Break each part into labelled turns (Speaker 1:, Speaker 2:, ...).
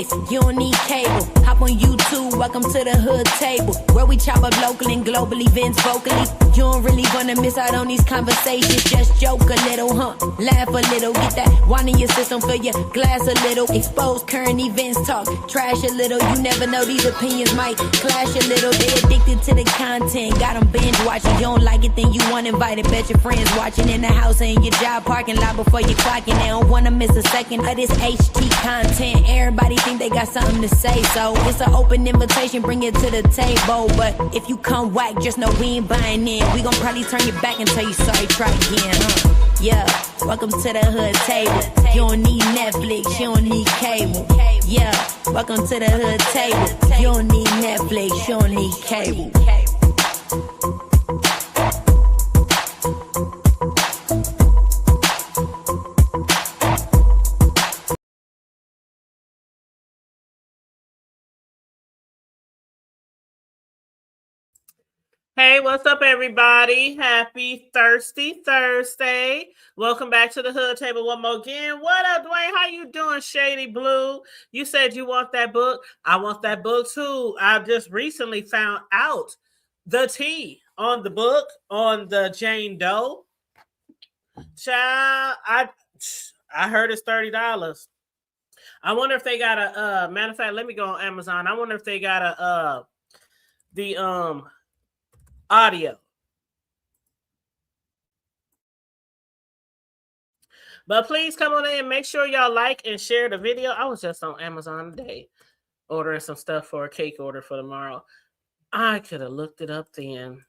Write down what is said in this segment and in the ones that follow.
Speaker 1: Netflix, you don't need cable. Hop on YouTube, welcome to the hood table, where we chop up local and global events vocally. You don't really wanna miss out on these conversations. Just joke a little, laugh a little, get that wine in your system, fill your glass a little. Expose current events, talk trash a little. You never know, these opinions might clash a little. They addicted to the content, got them binge watching. You don't like it, then you want invited. Bet your friends watching in the house and in your job parking lot before you clocking. They don't wanna miss a second of this HT content. Everybody think they got something to say, so it's an open invitation, bring it to the table. But if you come whack, just know we ain't buying in. We gon' probably turn your back and tell you sorry, try again, Yeah, welcome to the hood table. You don't need Netflix, you don't need cable. Yeah, welcome to the hood table. You don't need Netflix, you don't need cable.
Speaker 2: Hey, what's up, everybody? Happy Thirsty Thursday. Welcome back to the Hood Table one more again. What up, Dwayne? How you doing, Shady Blue? You said you want that book. I want that book, too. I just recently found out the tea on the book, on the Jane Doe. Child, I heard it's $30. I wonder if they got a, matter of fact, let me go on Amazon. I wonder if they got audio. But please come on in and make sure y'all like and share the video. I was just on Amazon today ordering some stuff for a cake order for tomorrow. I could have looked it up then.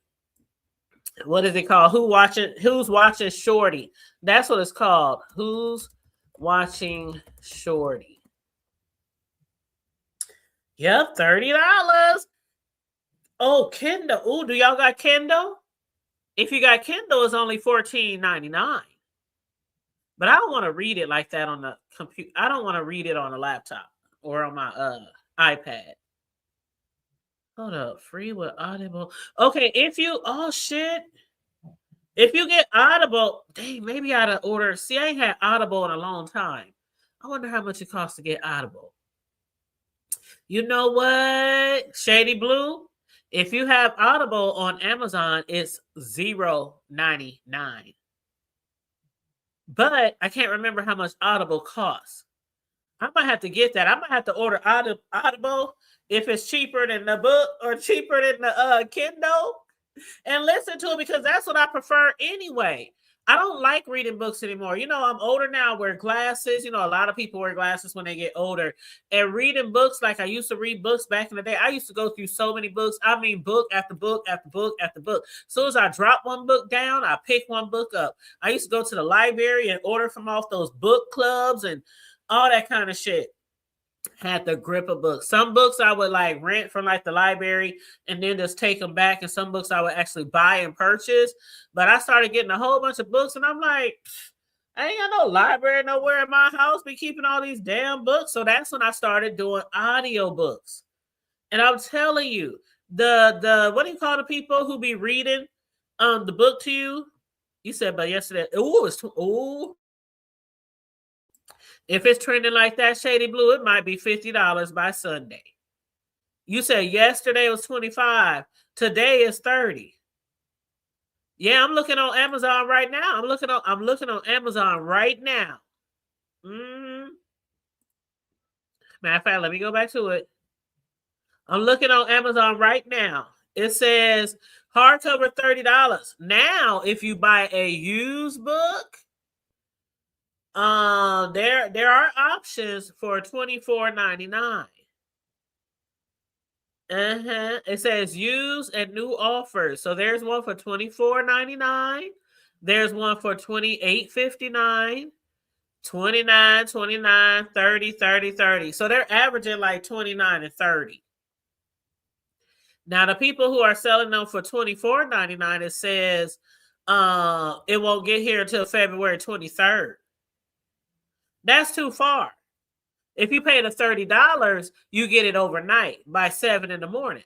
Speaker 2: What is it called? Who's watching Shorty? That's what it's called. Who's watching Shorty? Yep, $30. Oh, Kindle. Oh, do y'all got Kindle? If you got Kindle, it's only $14.99. But I don't want to read it like that on the computer. I don't want to read it on a laptop or on my iPad. Hold up. Free with Audible. Okay, if you get Audible, dang, maybe I ought to order. See, I ain't had Audible in a long time. I wonder how much it costs to get Audible. You know what? Shady Blue? If you have Audible on Amazon, it's $0.99. But I can't remember how much Audible costs. I might have to get that. I might have to order Audible if it's cheaper than the book or cheaper than the Kindle and listen to it, because that's what I prefer anyway. I don't like reading books anymore. You know, I'm older now. I wear glasses. You know, a lot of people wear glasses when they get older. And reading books like I used to read books back in the day, I used to go through so many books. I mean, book after book after book after book. As soon as I drop one book down, I pick one book up. I used to go to the library and order from off those book clubs and all that kind of shit. Had the grip of books. Some books I would like rent from like the library and then just take them back. And some books I would actually buy and purchase. But I started getting a whole bunch of books and I'm like, I ain't got no library nowhere in my house be keeping all these damn books. So that's when I started doing audio books. And I'm telling you, the what do you call the people who be reading the book to you? You said, but yesterday, if it's trending like that, Shady Blue, it might be $50 by Sunday. You said yesterday was $25. Today is $30. Yeah, I'm looking on Amazon right now. I'm looking on Amazon right now. Matter of fact, let me go back to it. I'm looking on Amazon right now. It says hardcover $30. Now, if you buy a used book, there are options for $24.99. It says use and new offers. So there's one for $24.99. There's one for $28.59, $29, $29, $30, $30, $30. So they're averaging like $29 and $30. Now the people who are selling them for $24.99, it says it won't get here until February 23rd. That's too far. If you pay the $30, you get it overnight by 7 in the morning.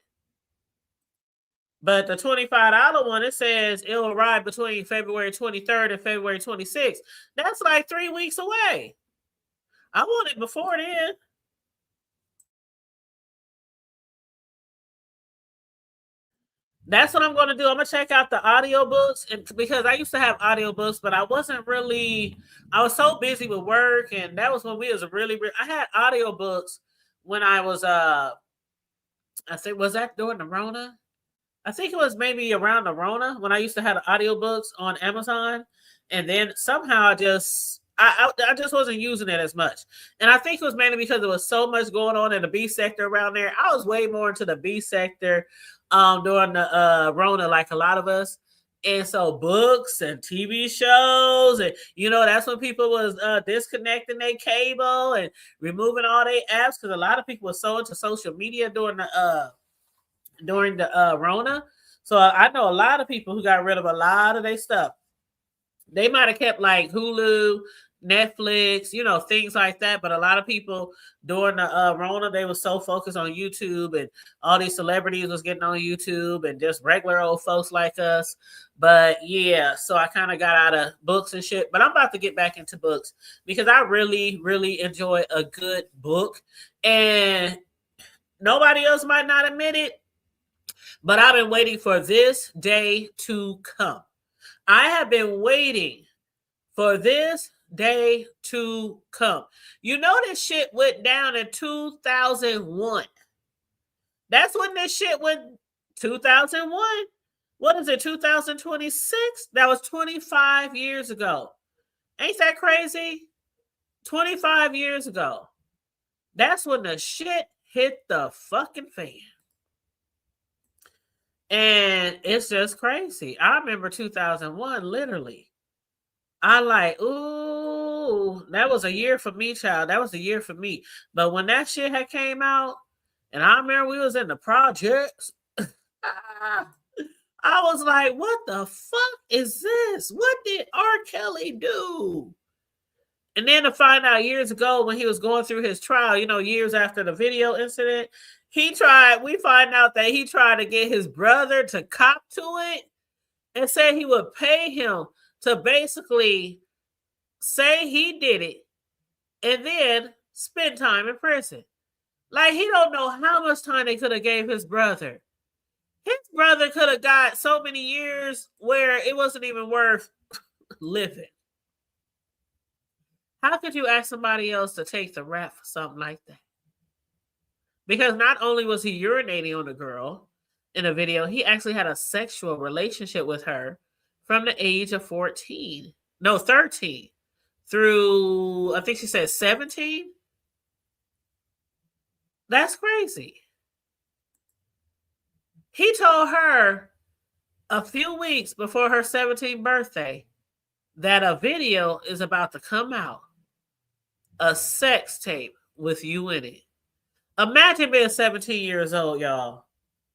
Speaker 2: But the $25 one, it says it'll arrive between February 23rd and February 26th. That's like 3 weeks away. I want it before then. That's what I'm going to do. I'm going to check out the audiobooks, and because I used to have audiobooks, but I wasn't really, I was so busy with work, and that was when we was I had audiobooks when I was I think, was that during the Rona? I think it was maybe around the Rona when I used to have the audiobooks on Amazon. And then somehow I just wasn't using it as much. And I think it was mainly because there was so much going on in the B sector around there. I was way more into the B sector during the Rona, like a lot of us. And so books and TV shows, and that's when people was disconnecting their cable and removing all their apps, because a lot of people were so into social media during the Rona. So I know a lot of people who got rid of a lot of their stuff. They might have kept like Hulu, Netflix, things like that. But a lot of people during the Rona, they were so focused on YouTube, and all these celebrities was getting on YouTube, and just regular old folks like us. But yeah, so I kind of got out of books and shit. But I'm about to get back into books because I really, really enjoy a good book. And nobody else might not admit it, but I've been waiting for this day to come. I have been waiting for this day to come. This shit went down in 2001. That's when this shit went. 2001. What is it, 2026? That was 25 years ago. Ain't that crazy? 25 years ago. That's when the shit hit the fucking fan. And it's just crazy. I remember 2001, literally. I like, ooh, that was a year for me, child. That was a year for me. But when that shit had came out, and I remember we was in the projects, I was like, what the fuck is this? What did R. Kelly do? And then to find out years ago when he was going through his trial, years after the video incident, we find out that he tried to get his brother to cop to it and said he would pay him to basically say he did it and then spend time in prison. Like, he don't know how much time they could have gave his brother. His brother could have got so many years where it wasn't even worth living. How could you ask somebody else to take the rap for something like that? Because not only was he urinating on the girl in a video, he actually had a sexual relationship with her from the age of 13 through, I think she said 17. That's crazy. He told her a few weeks before her 17th birthday that a video is about to come out, a sex tape with you in it. Imagine being 17 years old, y'all.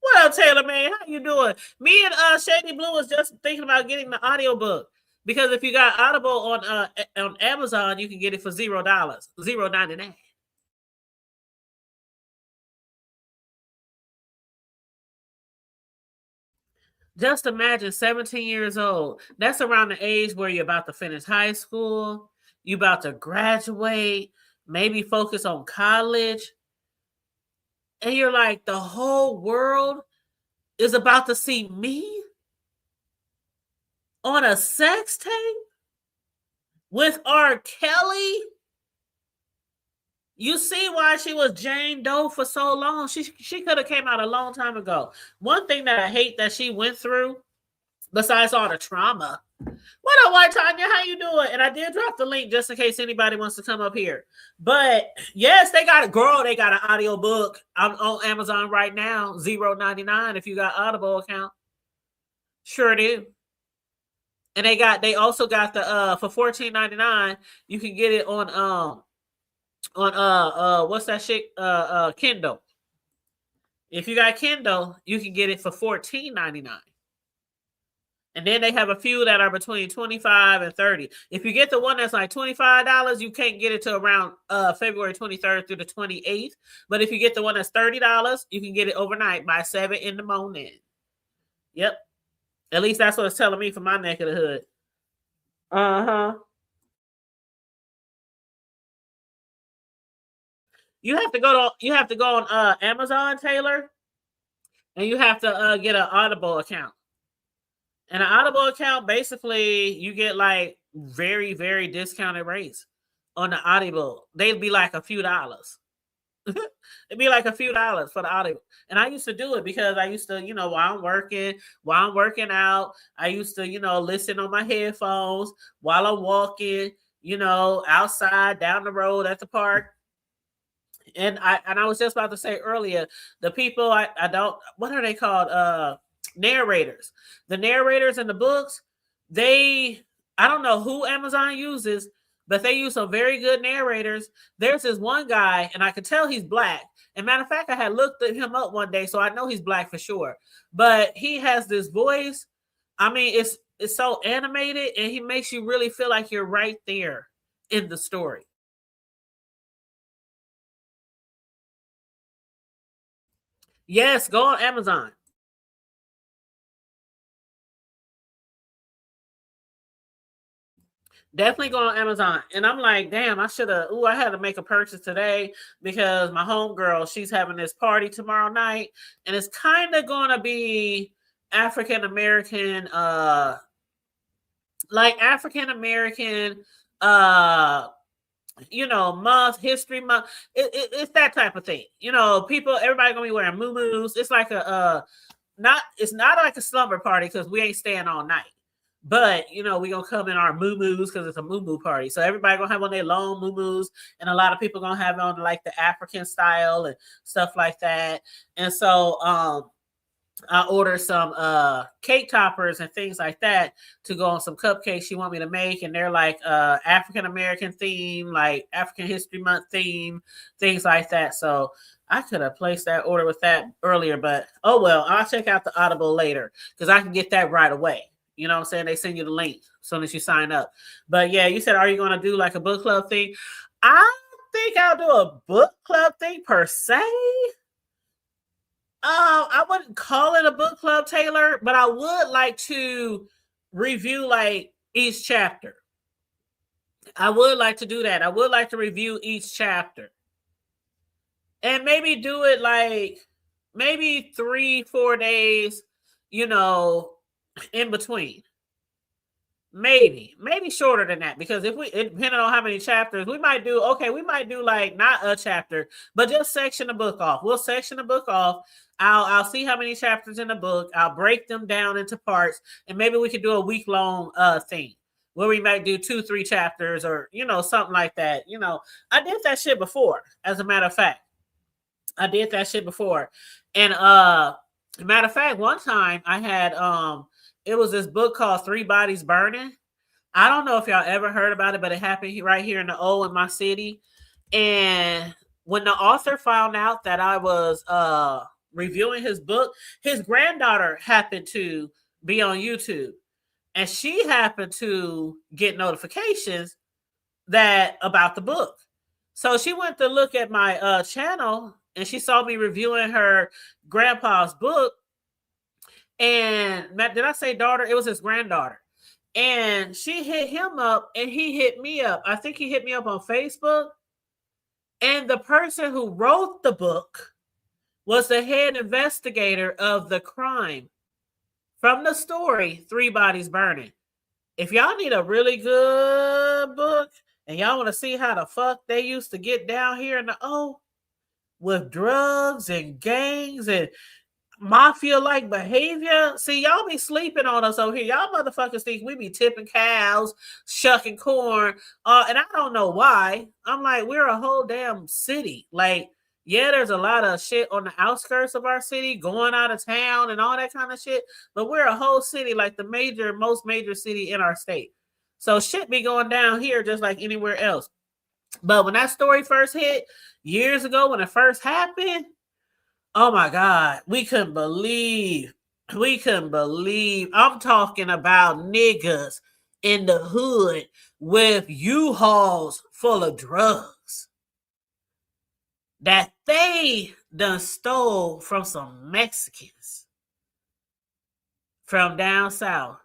Speaker 2: What up, Taylor, man? How you doing? Me and Shady Blue was just thinking about getting the audiobook, because if you got Audible on Amazon, you can get it for $0, $0.99. Just imagine 17 years old. That's around the age where you're about to finish high school, you're about to graduate, maybe focus on college. And you're like, the whole world is about to see me on a sex tape with R. Kelly. You see why she was Jane Doe for so long. She could have came out a long time ago. One thing that I hate that she went through, besides all the trauma. What up, White Tanya? How you doing? And I did drop the link just in case anybody wants to come up here. But yes, they got an audio book. I'm on Amazon right now, $0.99 if you got Audible account. Sure do. And they also got the for $14.99, you can get it on what's that shit? Kindle. If you got Kindle, you can get it for $14.99. And then they have a few that are between $25 and $30. If you get the one that's like $25, you can't get it to around February 23rd through the 28th. But if you get the one that's $30, you can get it overnight by 7 in the morning. Yep. At least that's what it's telling me from my neck of the hood. Uh-huh. You have to go on Amazon, Taylor, and you have to get an Audible account. And an Audible account, basically, you get like very, very discounted rates on the Audible. They'd be like a few dollars. It'd be like a few dollars for the Audible. And I used to do it because I used to, while I'm working out, I used to, listen on my headphones while I'm walking, outside, down the road at the park. And I was just about to say earlier, the people I don't, what are they called? Narrators. The narrators in the books, I don't know who Amazon uses, but they use some very good narrators. There's this one guy, and I could tell he's black. And matter of fact, I had looked at him up one day, so I know he's black for sure. But he has this voice. I mean, it's so animated, and he makes you really feel like you're right there in the story. Yes, go on Amazon. Definitely go on Amazon. And I'm like, damn, I had to make a purchase today because my homegirl, she's having this party tomorrow night. And it's kind of going to be African American, African American, month, history month. It's that type of thing. Everybody going to be wearing muumuus. It's like it's not like a slumber party because we ain't staying all night. But we gonna come in our moo-moos because it's a moo-moo party. So everybody gonna have on their long moo-moos, and a lot of people gonna have on like the African style and stuff like that. And so I ordered some cake toppers and things like that to go on some cupcakes she want me to make, and they're like African American theme, like African History Month theme, things like that. So I could have placed that order with that earlier, but oh well, I'll check out the Audible later because I can get that right away. You know what I'm saying? They send you the link as soon as you sign up. But yeah, you said, are you going to do like a book club thing? I don't think I'll do a book club thing per se. I wouldn't call it a book club, Taylor, but I would like to review like each chapter. I would like to do that. I would like to review each chapter. And maybe do it like maybe 3-4 days, in between. Maybe shorter than that, because depending on how many chapters, we might do like not a chapter, but just section the book off. We'll section the book off. I'll see how many chapters in the book. I'll break them down into parts, and maybe we could do a week-long thing where we might do 2-3 chapters or something like that. I did that shit before, as a matter of fact. I did that shit before. And matter of fact, one time I had it was this book called 3 Bodies Burning. I don't know if y'all ever heard about it, but it happened right here in my city. And when the author found out that I was reviewing his book, his granddaughter happened to be on YouTube, and she happened to get notifications about the book. So she went to look at my channel, and she saw me reviewing her grandpa's book. And did I say daughter? It was his granddaughter. And she hit him up, and he hit me up. I think he hit me up on Facebook. And the person who wrote the book was the head investigator of the crime from the story 3 Bodies Burning. If y'all need a really good book and y'all want to see how the fuck they used to get down here in the O with drugs and gangs and mafia-like behavior. See, y'all be sleeping on us over here. Y'all motherfuckers think we be tipping cows, shucking corn, and I don't know why. I'm like, we're a whole damn city. Like, yeah, there's a lot of shit on the outskirts of our city, going out of town and all that kind of shit, but we're a whole city, like the most major city in our state. So shit be going down here just like anywhere else. But when that story first hit years ago, when it first happened, oh my God, we couldn't believe. I'm talking about niggas in the hood with U-Hauls full of drugs that they done stole from some Mexicans from down south.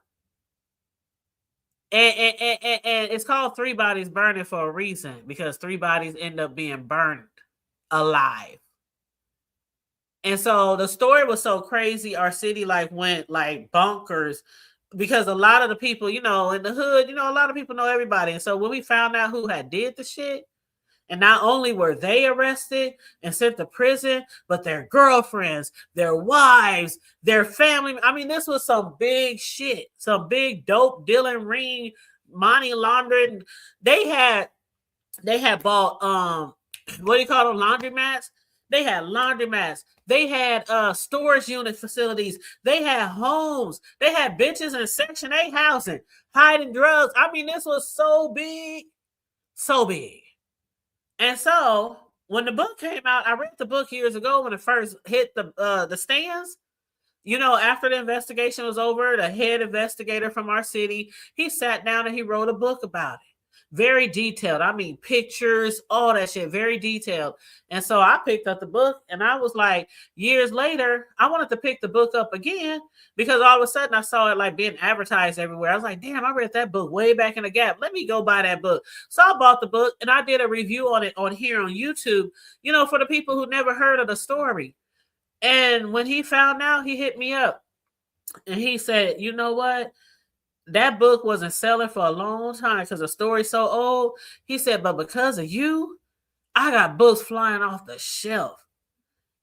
Speaker 2: And it's called 3 Bodies Burning for a reason, because 3 bodies end up being burned alive. And so the story was so crazy, our city like went like bonkers because a lot of the people, you know, in the hood, you know, a lot of people know everybody. And so when we found out who had did the shit, and not only were they arrested and sent to prison, but their girlfriends, their wives, their family. I mean, this was some big shit, some big dope dealing ring, money laundering. They had bought what do you call them, laundromats? They had laundromats. They had storage unit facilities. They had homes. They had bitches in Section 8 housing, hiding drugs. I mean, this was so big, so big. And so when the book came out, I read the book years ago when it first hit the stands. You know, after the investigation was over, the head investigator from our city, he sat down and he wrote a book about it. Very detailed. I mean, pictures, all that shit, very detailed. And so I picked up the book and I was like, years later, I wanted to pick the book up again because all of a sudden I saw it like being advertised everywhere. I was like, damn, I read that book way back in the gap. Let me go buy that book. So I bought the book and I did a review on it on here on YouTube, you know, for the people who never heard of the story. And when he found out, he hit me up and he said, you know what? That book wasn't selling for a long time because the story's so old. He said, but because of you, I got books flying off the shelf.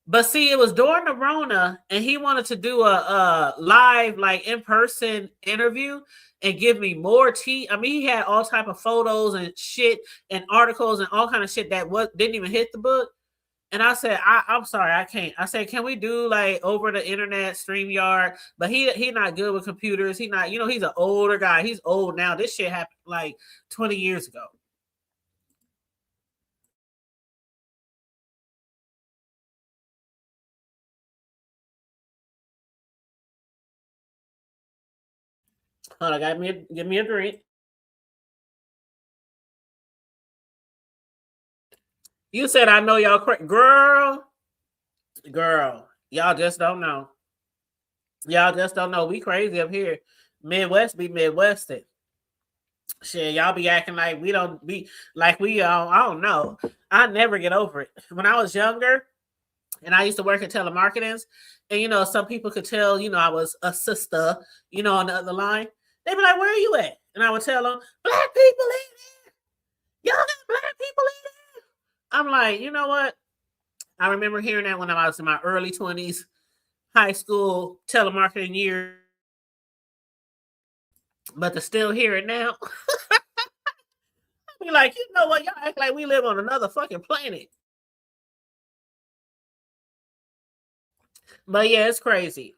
Speaker 2: But see, it was during the Rona, and he wanted to do a live, like in-person interview and give me more tea. I mean, he had all type of photos and shit and articles and all kind of shit that didn't even hit the book. And I said, I'm sorry, I can't. I said, can we do like over the internet, StreamYard? But he not good with computers. He not, you know, he's an older guy. He's old now. This shit happened like 20 years ago. Hold on, give me a drink. You said I know y'all girl. Y'all just don't know. Y'all just don't know. We crazy up here. Midwest be Midwested. Shit, y'all be acting like we don't be like we I don't know. I never get over it. When I was younger and I used to work at telemarketings, and you know, some people could tell, you know, I was a sister, you know, on the other line. They'd be like, where are you at? And I would tell them, black people in there. Y'all got black people in there. I'm like, you know what? I remember hearing that when I was in my early 20s, high school telemarketing year. But to still hear it now, be like, you know what? Y'all act like we live on another fucking planet. But yeah, it's crazy.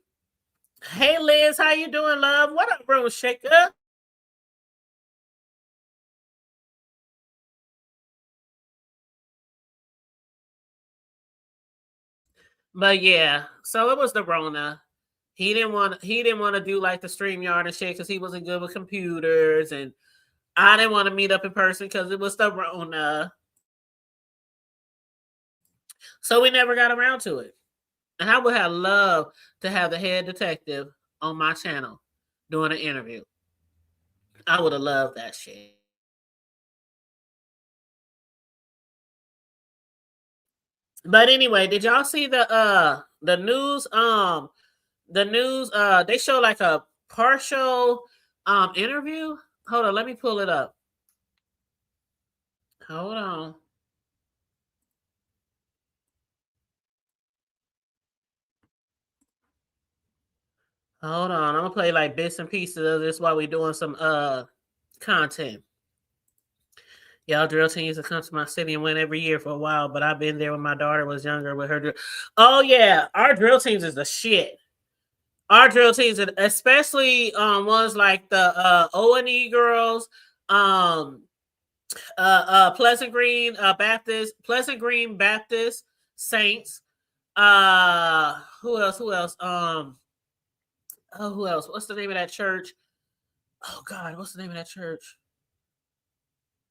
Speaker 2: Hey Liz, how you doing, love? What up, room shaker? But yeah, so it was the Rona. He didn't want to do like the StreamYard and shit because he wasn't good with computers, and I didn't want to meet up in person because it was the Rona. So we never got around to it. And I would have loved to have the head detective on my channel doing an interview. I would have loved that shit. But anyway, did y'all see the news? The news they show like a partial interview. Hold on, let me pull it up. Hold on. Hold on. I'm gonna play like bits and pieces of this while we're doing some content. Y'all drill team used to come to my city and win every year for a while, but I've been there when my daughter was younger with her drill. Oh yeah, our drill teams is the shit. Our drill teams, especially ones like the O&E girls, Pleasant Green Pleasant Green Baptist Saints. Who else? Who else? What's the name of that church? Oh God, what's the name of that church?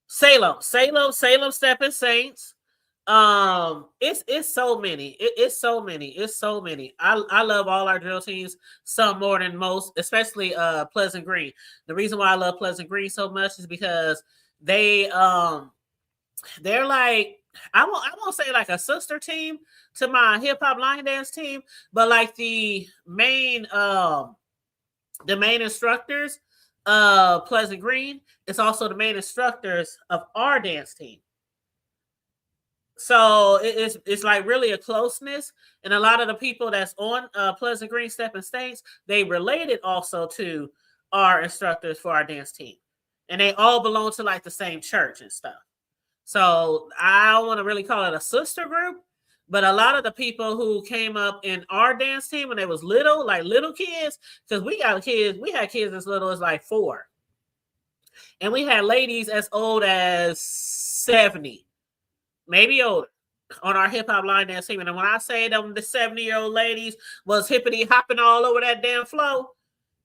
Speaker 2: Salem Stepping Saints. It's so many. It's so many. It's so many. I love all our drill teams, some more than most, especially Pleasant Green. The reason why I love Pleasant Green so much is because they're like I won't say like a sister team to my hip hop line dance team, but like the main instructors of Pleasant Green is also the main instructors of our dance team. So it's like really a closeness, and a lot of the people that's on Pleasant Green Stepping States, they related also to our instructors for our dance team, and they all belong to like the same church and stuff. So I don't want to really call it a sister group, but a lot of the people who came up in our dance team when they was little, like little kids, because we had kids as little as like 4, and we had ladies as old as 70, maybe older, on our hip hop line dance team. And when I say them, the 70-year-old ladies was hippity hopping all over that damn floor.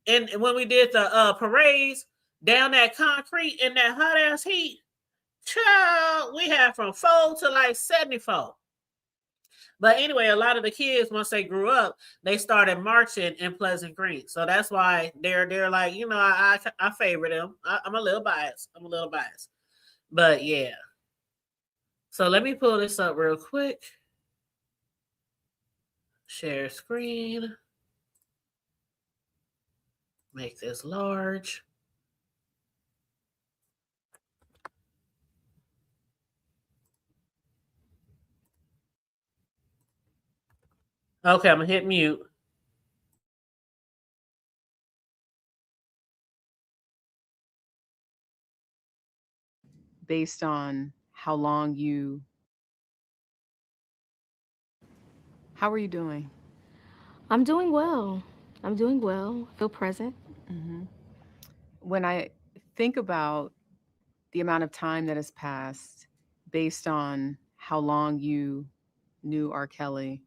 Speaker 2: And when we did the parades down that concrete in that hot ass heat, child, we had from 4 to like 74. But anyway, a lot of the kids, once they grew up, they started marching in Pleasant Green. So that's why they're like, I favor them. I'm a little biased. But yeah. So let me pull this up real quick. Share screen. Make this large. Okay, I'm going to hit mute.
Speaker 3: Based on how long you... How are you doing?
Speaker 4: I'm doing well. I'm doing well. I feel present.
Speaker 3: Mm-hmm. When I think about the amount of time that has passed based on how long you knew R. Kelly,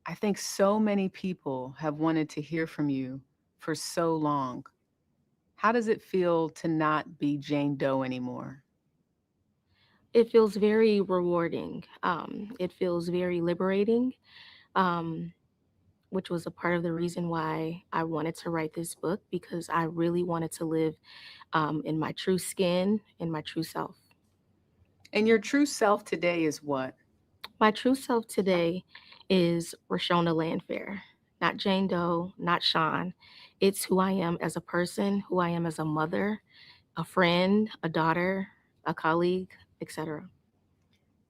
Speaker 3: I think so many people have wanted to hear from you for so long. How does it feel to not be Jane Doe anymore?
Speaker 4: It feels very rewarding. It feels very liberating, um, which was a part of the reason why I wanted to write this book because I really wanted to live in my true skin, in my true self.
Speaker 3: And your true self today is what?
Speaker 4: My true self today is Rashona Landfair, not Jane Doe, not Sean. It's who I am as a person, who I am as a mother, a friend, a daughter, a colleague, etc.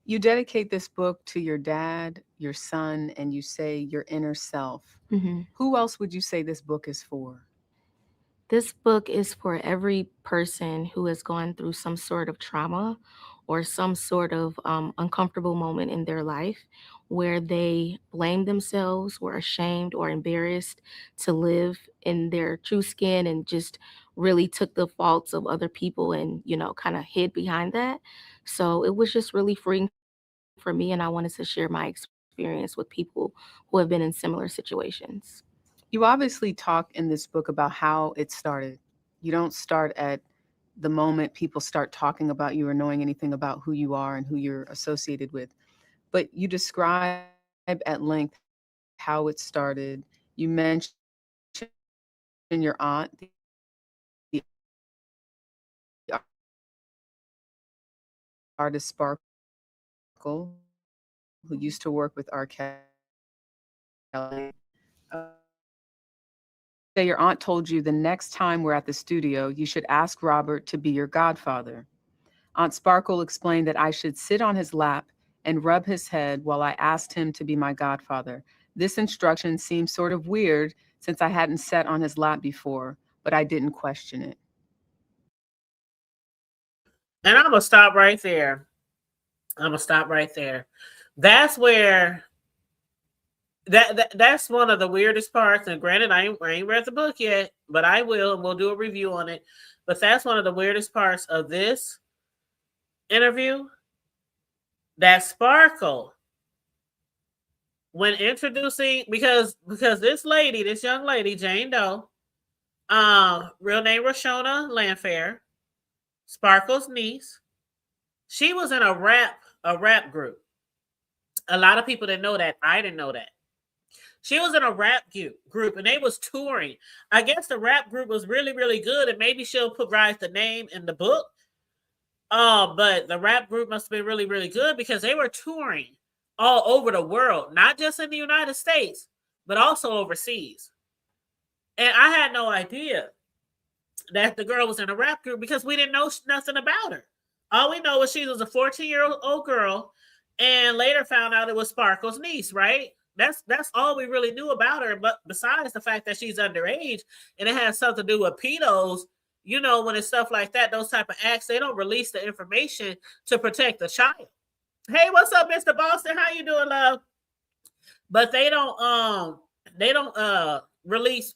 Speaker 3: You dedicate this book to your dad, your son, and you say your inner self.
Speaker 4: hmm
Speaker 3: Who else would you say this book is for?
Speaker 4: This book is for every person who has gone through some sort of trauma or some sort of uncomfortable moment in their life where they blame themselves, were ashamed or embarrassed to live in their true skin and just really took the faults of other people and, kind of hid behind that. So it was just really freeing for me, and I wanted to share my experience with people who have been in similar situations.
Speaker 3: You obviously talk in this book about how it started. You don't start at the moment people start talking about you or knowing anything about who you are and who you're associated with, but you describe at length how it started. You mention your aunt, the artist Sparkle, who used to work with R. Kelly. Say your aunt told you the next time we're at the studio, you should ask Robert to be your godfather. Aunt Sparkle explained that I should sit on his lap and rub his head while I asked him to be my godfather. This instruction seemed sort of weird since I hadn't sat on his lap before, but I didn't question it.
Speaker 2: And I'm going to stop right there. That's where that's one of the weirdest parts. And granted, I ain't read the book yet, but I will, and we'll do a review on it. But that's one of the weirdest parts of this interview. That Sparkle, when introducing, because this young lady, Jane Doe, real name Rashona Landfair, Sparkle's niece, she was in a rap group. A lot of people didn't know that. I didn't know that. She was in a rap group and they was touring. I guess the rap group was really, really good, and maybe she'll provide the name in the book. But the rap group must have been really, really good because they were touring all over the world, not just in the United States, but also overseas. And I had no idea that the girl was in a rap group because we didn't know nothing about her. All we know is she was a 14-year-old girl, and later found out it was Sparkle's niece, right? That's all we really knew about her. But besides the fact that she's underage and it has something to do with pedos, you know, when it's stuff like that, those type of acts, they don't release the information to protect the child. Hey, what's up, Mr. Boston? How you doing, love? But they don't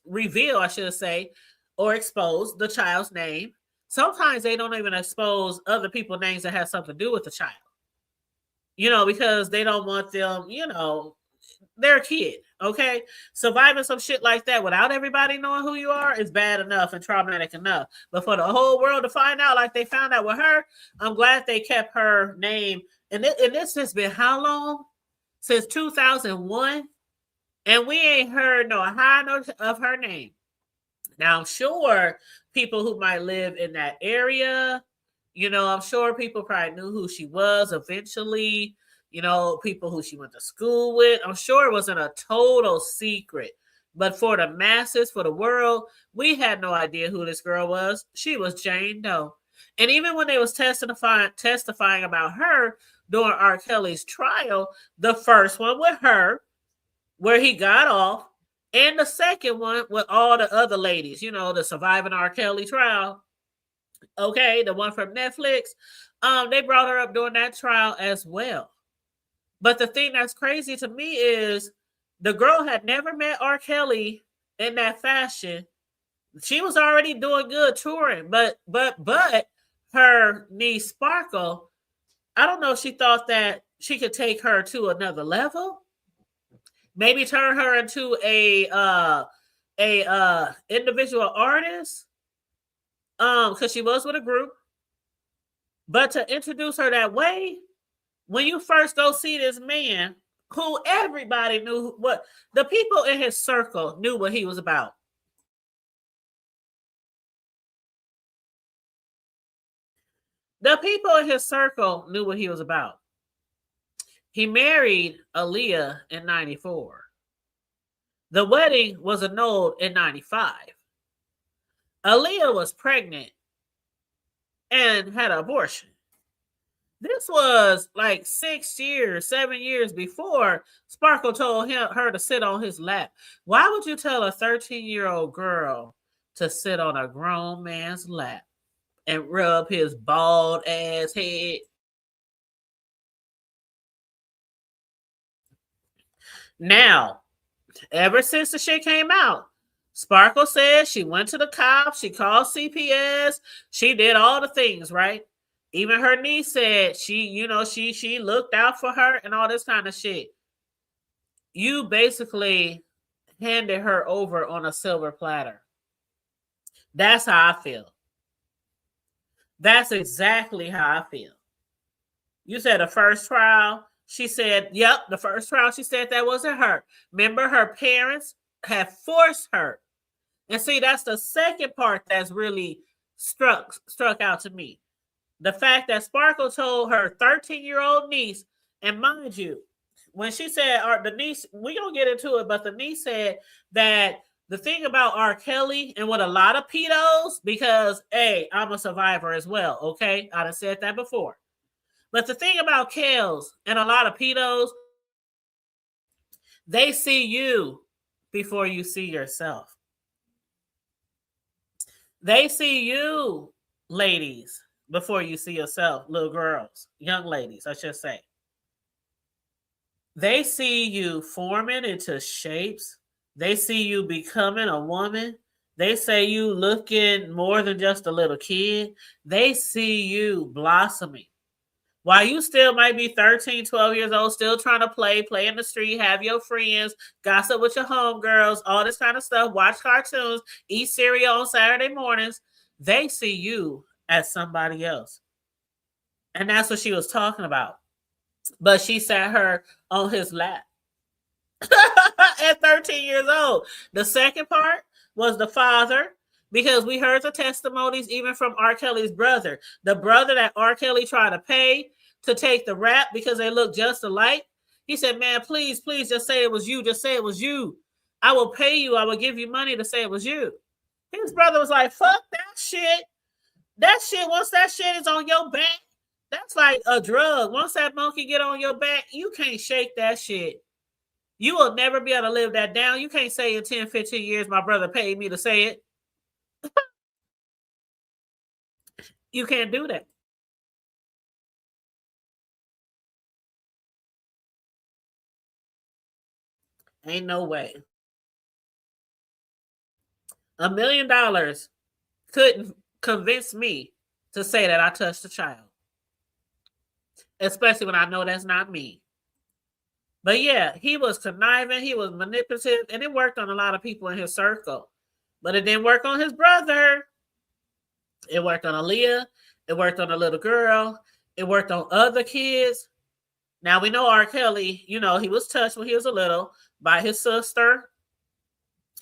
Speaker 2: reveal, I should say, or expose the child's name. Sometimes they don't even expose other people's names that have something to do with the child. You know, because they don't want them, you know, they're a kid, okay? Surviving some shit like that without everybody knowing who you are is bad enough and traumatic enough. But for the whole world to find out like they found out with her, I'm glad they kept her name. And this has been how long? Since 2001. And we ain't heard no high note of her name. Now, I'm sure people who might live in that area, you know, I'm sure people probably knew who she was eventually, you know, people who she went to school with. I'm sure it wasn't a total secret. But for the masses, for the world, we had no idea who this girl was. She was Jane Doe. And even when they was testifying about her during R. Kelly's trial, the first one with her, where he got off, and the second one with all the other ladies, you know, the surviving R. Kelly trial. Okay, the one from Netflix. They brought her up during that trial as well. But the thing that's crazy to me is the girl had never met R. Kelly in that fashion. She was already doing good touring, but her niece Sparkle, I don't know if she thought that she could take her to another level. Maybe turn her into a individual artist. Because she was with a group. But to introduce her that way, when you first go see this man, who everybody knew what the people in his circle knew what he was about. The people in his circle knew what he was about. He married Aaliyah in 94. The wedding was annulled in 95. Aaliyah was pregnant and had an abortion. This was like 7 years before Sparkle told her to sit on his lap. Why would you tell a 13-year-old girl to sit on a grown man's lap and rub his bald ass head? Now, ever since the shit came out, Sparkle said she went to the cops, she called CPS, she did all the things, right? Even her niece said she looked out for her and all this kind of shit. You basically handed her over on a silver platter. That's how I feel. That's exactly how I feel. You said the first trial, she said, yep, the first trial, she said that wasn't her. Remember, her parents had forced her. And see, that's the second part that's really struck out to me. The fact that Sparkle told her 13-year-old niece, and mind you, when she said, the niece, we don't get into it, but the niece said that the thing about R. Kelly and what a lot of pedos, because, hey, I'm a survivor as well, okay? I've said that before. But the thing about Kels and a lot of pedos, they see you before you see yourself. They see you, ladies, before you see yourself, little girls, young ladies, I should say. They see you forming into shapes. They see you becoming a woman. They say you looking more than just a little kid. They see you blossoming. While you still might be 13, 12 years old, still trying to play in the street, have your friends, gossip with your homegirls, all this kind of stuff, watch cartoons, eat cereal on Saturday mornings, they see you as somebody else. And that's what she was talking about. But she sat her on his lap at 13 years old. The second part was the father. because we heard the testimonies even from R. Kelly's brother. The brother that R. Kelly tried to pay to take the rap because they look just alike. He said, man, please, please just say it was you. Just say it was you. I will pay you. I will give you money to say it was you. His brother was like, fuck that shit. That shit, once that shit is on your back, that's like a drug. Once that monkey get on your back, you can't shake that shit. You will never be able to live that down. You can't say in 10, 15 years, my brother paid me to say it. You can't do that. Ain't no way. $1 million couldn't convince me to say that I touched a child. Especially when I know that's not me. But yeah, he was conniving, he was manipulative, and it worked on a lot of people in his circle. But it didn't work on his brother. It worked on Aaliyah. It worked on a little girl. It worked on other kids. Now we know R. Kelly, he was touched when he was a little by his sister.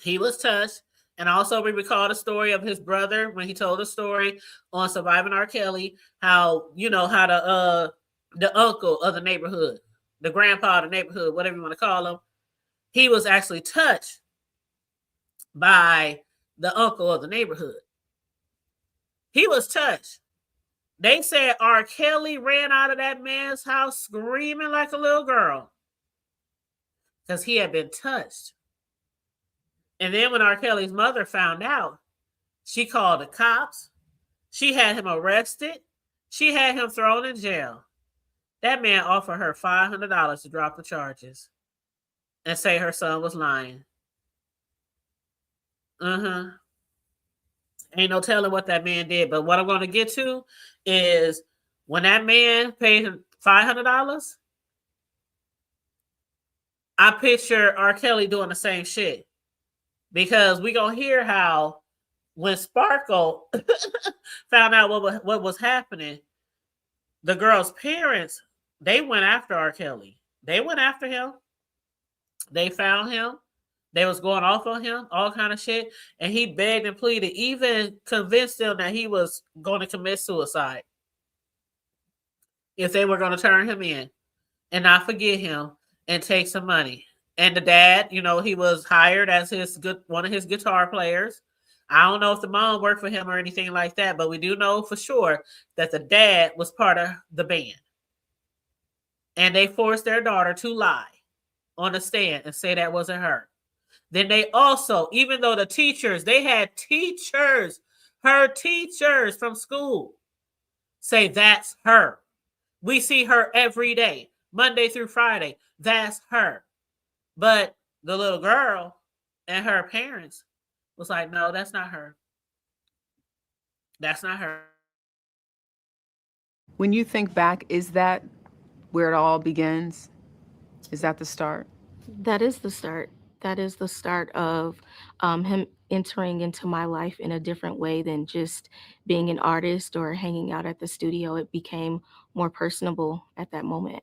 Speaker 2: He was touched. And also we recall the story of his brother when he told a story on Surviving R. Kelly, how the uncle of the neighborhood, the grandpa of the neighborhood, whatever you want to call him, he was actually touched by the uncle of the neighborhood. He was touched. They said R. Kelly ran out of that man's house screaming like a little girl because he had been touched. And then when R. Kelly's mother found out, she called the cops. She had him arrested. She had him thrown in jail. That man offered her $500 to drop the charges and say her son was lying. Ain't no telling what that man did. But what I'm going to get to is when that man paid him $500, I picture R. Kelly doing the same shit. Because we're going to hear how when Sparkle found out what was happening, the girl's parents, they went after R. Kelly. They went after him. They found him. They was going off on him, all kind of shit. And he begged and pleaded, even convinced them that he was going to commit suicide if they were going to turn him in and not forget him and take some money. And the dad, he was hired as one of his guitar players. I don't know if the mom worked for him or anything like that, but we do know for sure that the dad was part of the band. And they forced their daughter to lie on the stand and say that wasn't her. Then they also, even though the teachers, they had teachers, her teachers from school say that's her. We see her every day, Monday through Friday. That's her. But the little girl and her parents was like, no, that's not her. That's not her.
Speaker 3: When you think back, is that where it all begins? Is that the start?
Speaker 4: That is the start. That is the start of him entering into my life in a different way than just being an artist or hanging out at the studio. It became more personable at that moment.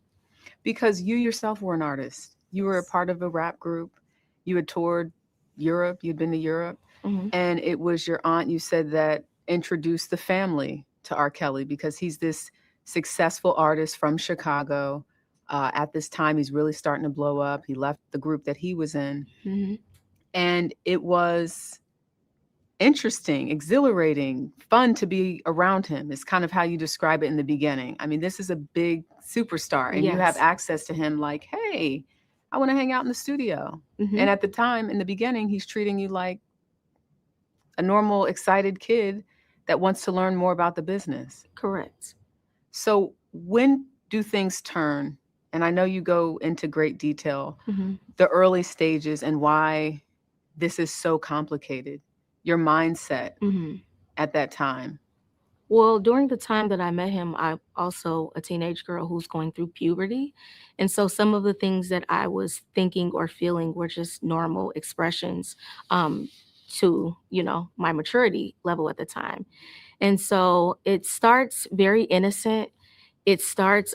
Speaker 3: Because you yourself were an artist. You were a part of a rap group. You had toured Europe. You'd been to Europe.
Speaker 4: Mhm.
Speaker 3: And it was your aunt, you said, that introduced the family to R. Kelly because he's this successful artist from Chicago. At this time, he's really starting to blow up. He left the group that he was in.
Speaker 4: Mhm.
Speaker 3: And it was interesting, exhilarating, fun to be around him. It's kind of how you describe it in the beginning. I mean, this is a big superstar, and you have
Speaker 4: Yes.
Speaker 3: access to him like, hey, I want to hang out in the studio.
Speaker 4: Mhm.
Speaker 3: And at the time, in the beginning, he's treating you like a normal, excited kid that wants to learn more about the business.
Speaker 4: Correct.
Speaker 3: So when do things turn? And I know you go into great detail,
Speaker 4: Mhm.
Speaker 3: the early stages and why this is so complicated, your mindset
Speaker 4: Mhm.
Speaker 3: at that time.
Speaker 4: Well, during the time that I met him, I'm also a teenage girl who's going through puberty. And so some of the things that I was thinking or feeling were just normal expressions um, to, my maturity level at the time. And so it starts very innocent. It starts,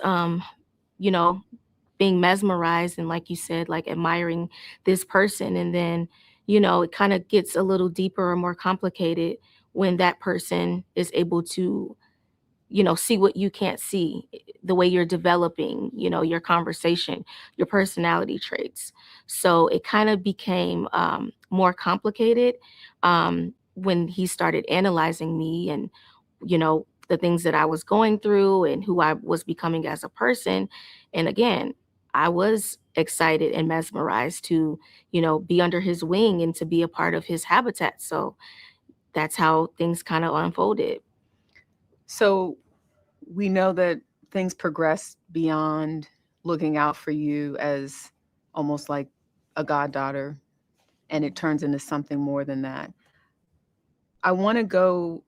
Speaker 4: you know, being mesmerized and, like you said, like admiring this person. And then, it kind of gets a little deeper or more complicated when that person is able to, see what you can't see, the way you're developing, your conversation, your personality traits. So it kind of became more complicated when he started analyzing me and, the things that I was going through and who I was becoming as a person. And again, I was excited and mesmerized to, be under his wing and to be a part of his habitat. So that's how things kind of unfolded.
Speaker 3: So we know that things progress beyond looking out for you as almost like a goddaughter, and it turns into something more than that. I want to go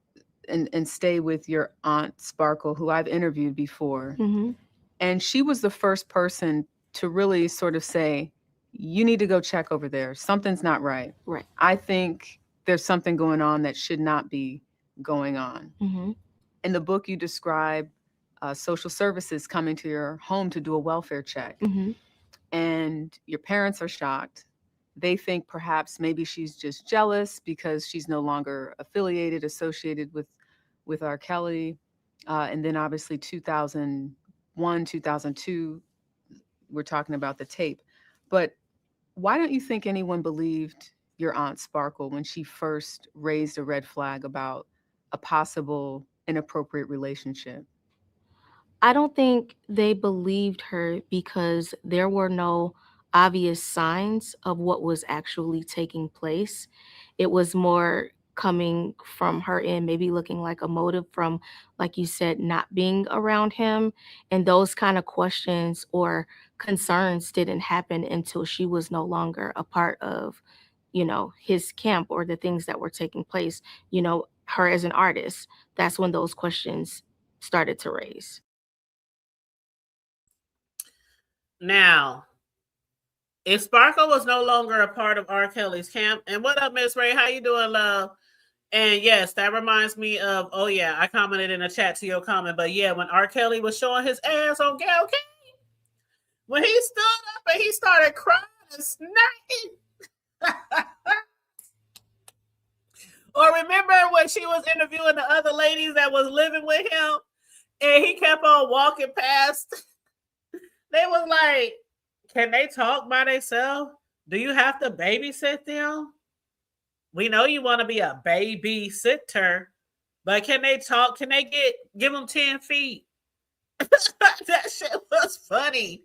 Speaker 3: and stay with your aunt Sparkle, who I've interviewed before.
Speaker 4: Mm-hmm.
Speaker 3: And she was the first person to really sort of say, you need to go check over there. Something's not right.
Speaker 4: Right.
Speaker 3: I think there's something going on that should not be going on.
Speaker 4: Mm-hmm.
Speaker 3: In the book, you describe social services coming to your home to do a welfare check.
Speaker 4: Mm-hmm.
Speaker 3: And your parents are shocked. They think perhaps maybe she's just jealous because she's no longer associated with R. Kelly. And then obviously 2001, 2002, we're talking about the tape. But why don't you think anyone believed your Aunt Sparkle when she first raised a red flag about a possible inappropriate relationship?
Speaker 4: I don't think they believed her because there were no obvious signs of what was actually taking place. It was more coming from her end, maybe looking like a motive from, like you said, not being around him. And those kind of questions or concerns didn't happen until she was no longer a part of, his camp or the things that were taking place, her as an artist. That's when those questions started to raise.
Speaker 2: Now, if Sparkle was no longer a part of R. Kelly's camp, and what up, Miss Ray? How you doing, love? And yes, that reminds me of, oh yeah, I commented in the chat to your comment, but yeah, when R. Kelly was showing his ass on Gail King, when he stood up and he started crying and snacking. Or remember when she was interviewing the other ladies that was living with him, and he kept on walking past. They was like, can they talk by themselves? Do you have to babysit them? We know you want to be a babysitter, but can they talk? Can they give them 10 feet? That shit was funny.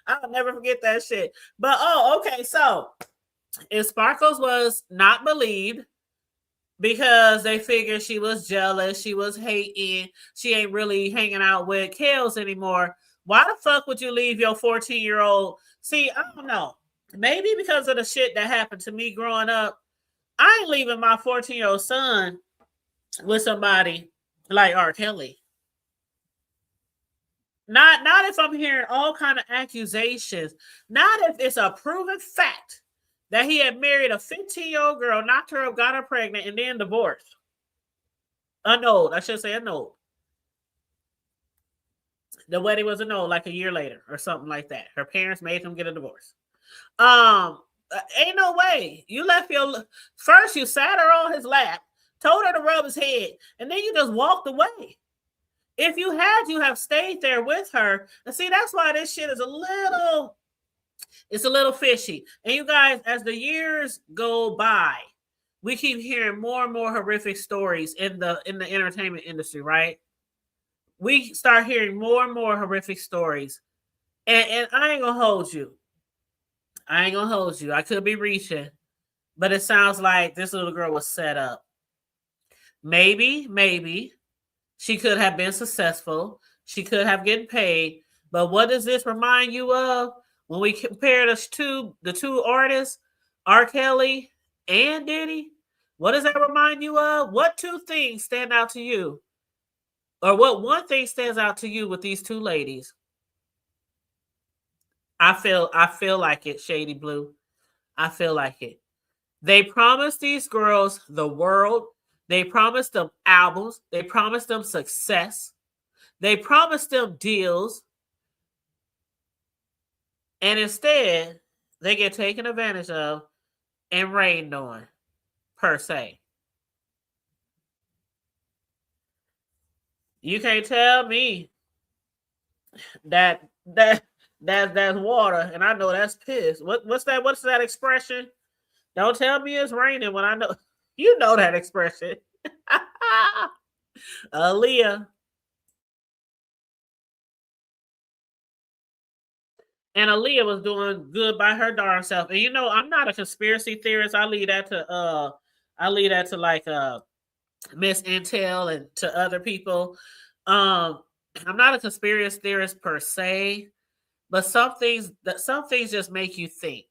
Speaker 2: I'll never forget that shit. But okay. So if Sparkles was not believed because they figured she was jealous, she was hating, she ain't really hanging out with Kales anymore, why the fuck would you leave your 14-year-old? See, I don't know. Maybe because of the shit that happened to me growing up, I ain't leaving my 14-year-old son with somebody like R. Kelly. Not if I'm hearing all kind of accusations. Not if it's a proven fact that he had married a 15-year-old girl, knocked her up, got her pregnant, and then divorced. Annulled. I should say annulled. The wedding was annulled like a year later or something like that. Her parents made him get a divorce. Ain't no way. You left first you sat her on his lap, told her to rub his head, and then you just walked away. If you have stayed there with her. And see, that's why this shit is it's a little fishy. And you guys, as the years go by, we keep hearing more and more horrific stories in the entertainment industry, right? We start hearing more and more horrific stories. And I ain't gonna hold you. I could be reaching, but it sounds like this little girl was set up. Maybe she could have been successful. She could have gotten paid. But what does this remind you of when we compare the two artists, R. Kelly and Diddy? What does that remind you of? What two things stand out to you? Or what one thing stands out to you with these two ladies? I feel like it, Shady Blue. I feel like it. They promised these girls the world. They promised them albums. They promised them success. They promised them deals. And instead, they get taken advantage of and rained on, per se. You can't tell me that that's water, and I know that's piss. What's that? What's that expression? Don't tell me it's raining when I know you know that expression. Aaliyah. And Aaliyah was doing good by her darn self. And you know, I'm not a conspiracy theorist. I leave that to like Miss Intel and to other people. I'm not a conspiracy theorist per se, but some things just make you think.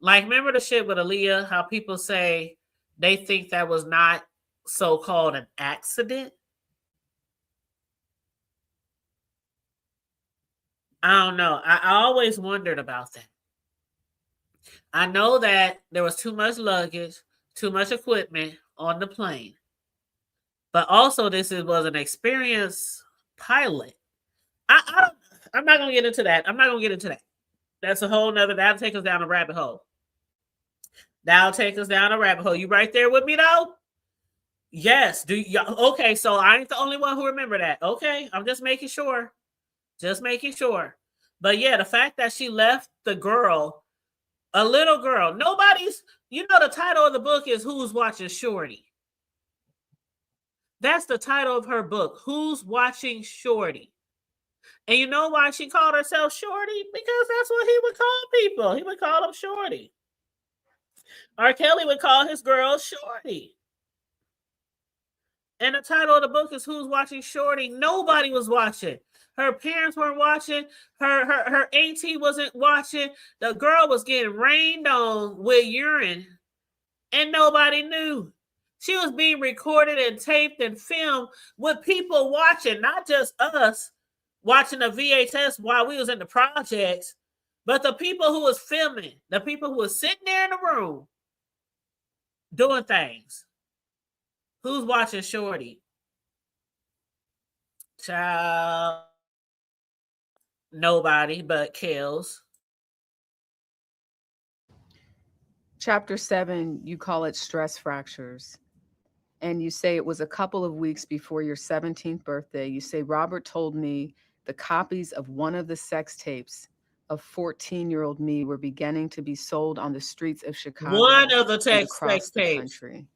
Speaker 2: Like, remember the shit with Aaliyah, how people say they think that was not so-called an accident? I don't know. I always wondered about that. I know that there was too much luggage, too much equipment on the plane. But also was an experienced pilot. I'm not gonna get into that. I'm not gonna get into that. That's a whole nother, that'll take us down a rabbit hole. That'll take us down a rabbit hole. You right there with me though? Yes. Okay, so I ain't the only one who remember that. Okay, I'm just making sure. Just making sure. But yeah, the fact that she left the girl, a little girl, the title of the book is Who's Watching Shorty? That's the title of her book, Who's Watching Shorty? And you know why she called herself Shorty? Because that's what he would call people. He would call them Shorty. R. Kelly would call his girl Shorty. And the title of the book is Who's Watching Shorty? Nobody was watching. Her parents weren't watching. Her auntie wasn't watching. The girl was getting rained on with urine, and nobody knew. She was being recorded and taped and filmed with people watching, not just us watching the VHS while we was in the projects, but the people who was filming, the people who was sitting there in the room doing things. Who's watching Shorty? Child. Nobody but Kels.
Speaker 3: Chapter 7, you call it stress fractures. And you say it was a couple of weeks before your 17th birthday. You say, Robert told me the copies of one of the sex tapes of 14-year-old me were beginning to be sold on the streets of Chicago.
Speaker 2: One of the
Speaker 3: and
Speaker 2: sex
Speaker 3: across the
Speaker 2: tapes.
Speaker 3: country.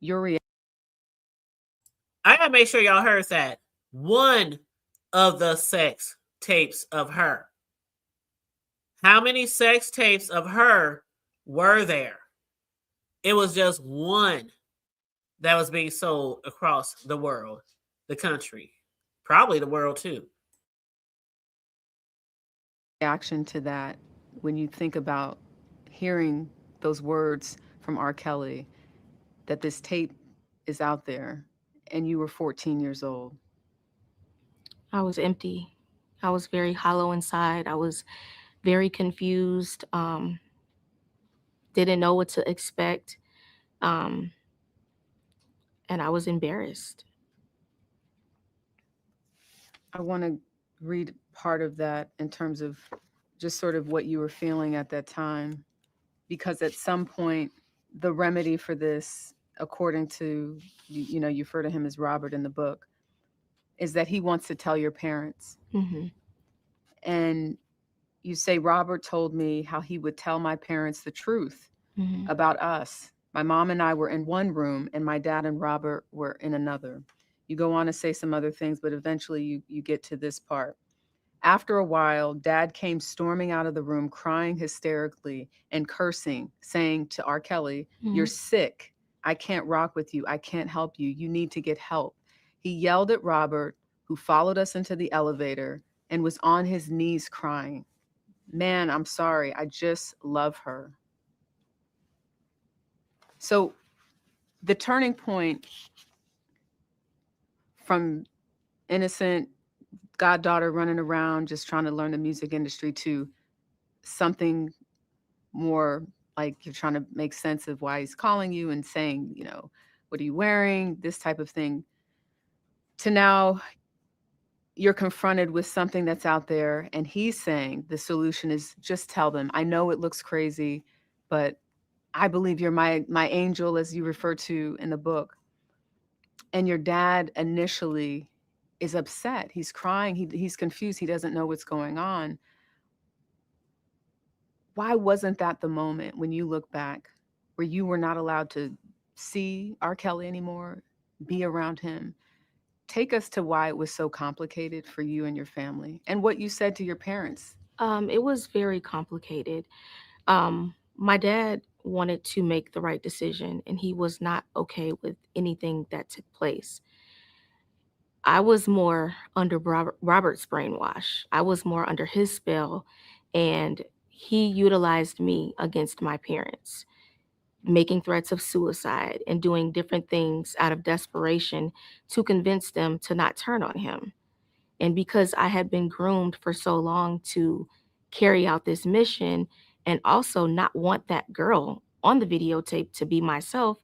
Speaker 3: Your reaction.
Speaker 2: I gotta make sure y'all heard that. One of the sex tapes of her. How many sex tapes of her were there? It was just one that was being sold across the world, the country, probably the world too.
Speaker 3: Reaction to that when you think about hearing those words from R. Kelly, that this tape is out there, and you were 14 years old?
Speaker 4: I was empty. I was very hollow inside. I was very confused. Didn't know what to expect. And I was embarrassed.
Speaker 3: I want to read part of that in terms of just sort of what you were feeling at that time, because at some point, the remedy for this, according to, you refer to him as Robert in the book, is that he wants to tell your parents.
Speaker 4: Mm-hmm.
Speaker 3: And you say, Robert told me how he would tell my parents the truth
Speaker 4: Mm-hmm.
Speaker 3: about us. My mom and I were in one room, and my dad and Robert were in another. You go on to say some other things, but eventually you get to this part. After a while, Dad came storming out of the room, crying hysterically and cursing, saying to R. Kelly, You're sick. I can't rock with you. I can't help you. You need to get help. He yelled at Robert, who followed us into the elevator and was on his knees crying. Man, I'm sorry. I just love her. So the turning point from innocent goddaughter running around just trying to learn the music industry to something more like you're trying to make sense of why he's calling you and saying, what are you wearing? This type of thing. To now you're confronted with something that's out there, and he's saying the solution is just tell them. I know it looks crazy. but I believe you're my angel, as you refer to in the book. And your dad initially is upset. He's crying. He's confused. He doesn't know what's going on. Why wasn't that the moment when you look back where you were not allowed to see R. Kelly anymore, be around him? Take us to why it was so complicated for you and your family and what you said to your parents.
Speaker 4: It was very complicated. My dad wanted to make the right decision, and he was not okay with anything that took place. I was more under Robert's brainwash. I was more under his spell, and he utilized me against my parents, making threats of suicide and doing different things out of desperation to convince them to not turn on him. And because I had been groomed for so long to carry out this mission and also not want that girl on the videotape to be myself,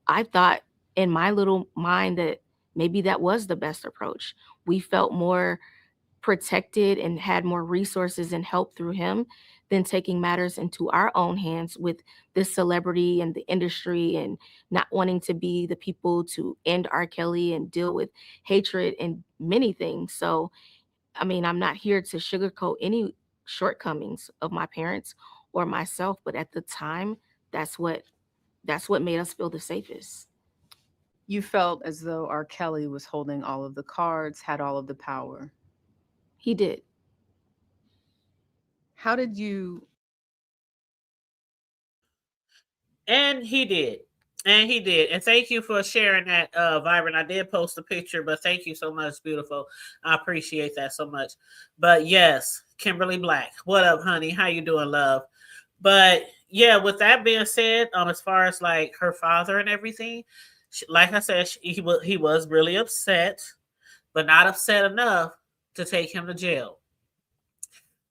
Speaker 4: I thought in my little mind that maybe that was the best approach. We felt more protected and had more resources and help through him than taking matters into our own hands with this celebrity and the industry and not wanting to be the people to end R. Kelly and deal with hatred and many things. So, I mean, I'm not here to sugarcoat any shortcomings of my parents or myself, but at the time, that's what that's what made us feel the safest.
Speaker 3: You felt as though R. Kelly was holding all of the cards, had all of the power.
Speaker 4: He did.
Speaker 3: How did you?
Speaker 2: And he did. And he did. And thank you for sharing that, Vibrant. I did post a picture, but thank you so much, beautiful. I appreciate that so much. But yes, Kimberly Black. What up, honey? How you doing, love? But yeah, with that being said, as far as like her father and everything, like I said, he was really upset, but not upset enough to take him to jail.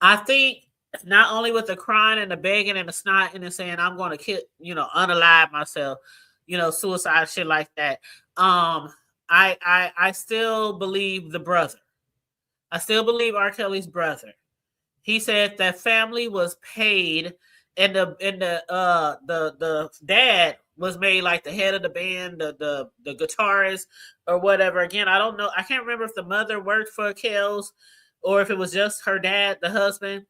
Speaker 2: I think not only with the crying and the begging and the snot and the saying I'm going to kill, unalive myself, suicide shit like that. I still believe the brother. I still believe R. Kelly's brother. He said that family was paid, and the dad was made like the head of the band, the guitarist or whatever. Again, I don't know. I can't remember if the mother worked for Kells or if it was just her dad, the husband.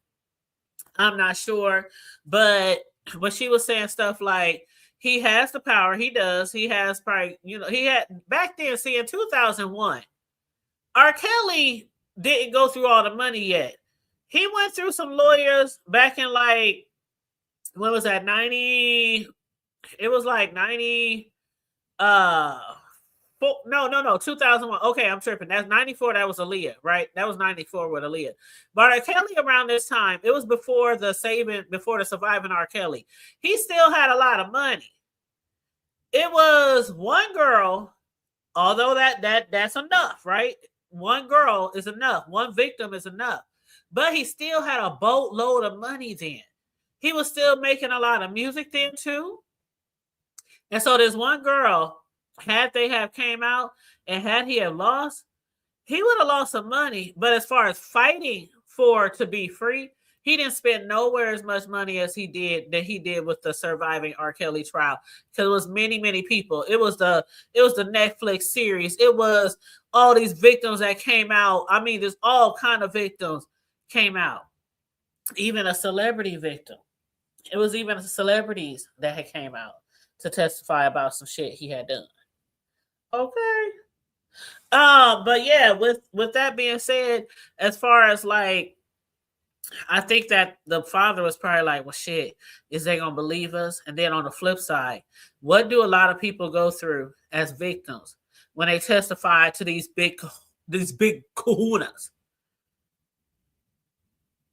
Speaker 2: I'm not sure. But when she was saying stuff like he has the power, he does. He has probably, he had back then, see, in 2001, R. Kelly didn't go through all the money yet. He went through some lawyers back in like, when was that? 90, it was like 90, no, 2001. Okay, I'm tripping. That's 94. That was Aaliyah, right? That was 94 with Aaliyah. But R. Kelly around this time, it was before the surviving R. Kelly. He still had a lot of money. It was one girl, although that's enough, right? One girl is enough. One victim is enough. But he still had a boatload of money then. He was still making a lot of music then too. And so this one girl, had they have came out and had he have lost, he would have lost some money. But as far as fighting for to be free, he didn't spend nowhere as much money as he did with the surviving R. Kelly trial. Because it was many people. It was the Netflix series. It was all these victims that came out. I mean, there's all kind of victims came out. Even a celebrity victim. It was even celebrities that had came out to testify about some shit he had done. Okay. But yeah, with that being said, as far as like, I think that the father was probably like, well, shit, is they gonna believe us? And then on the flip side, what do a lot of people go through as victims when they testify to these big kahunas?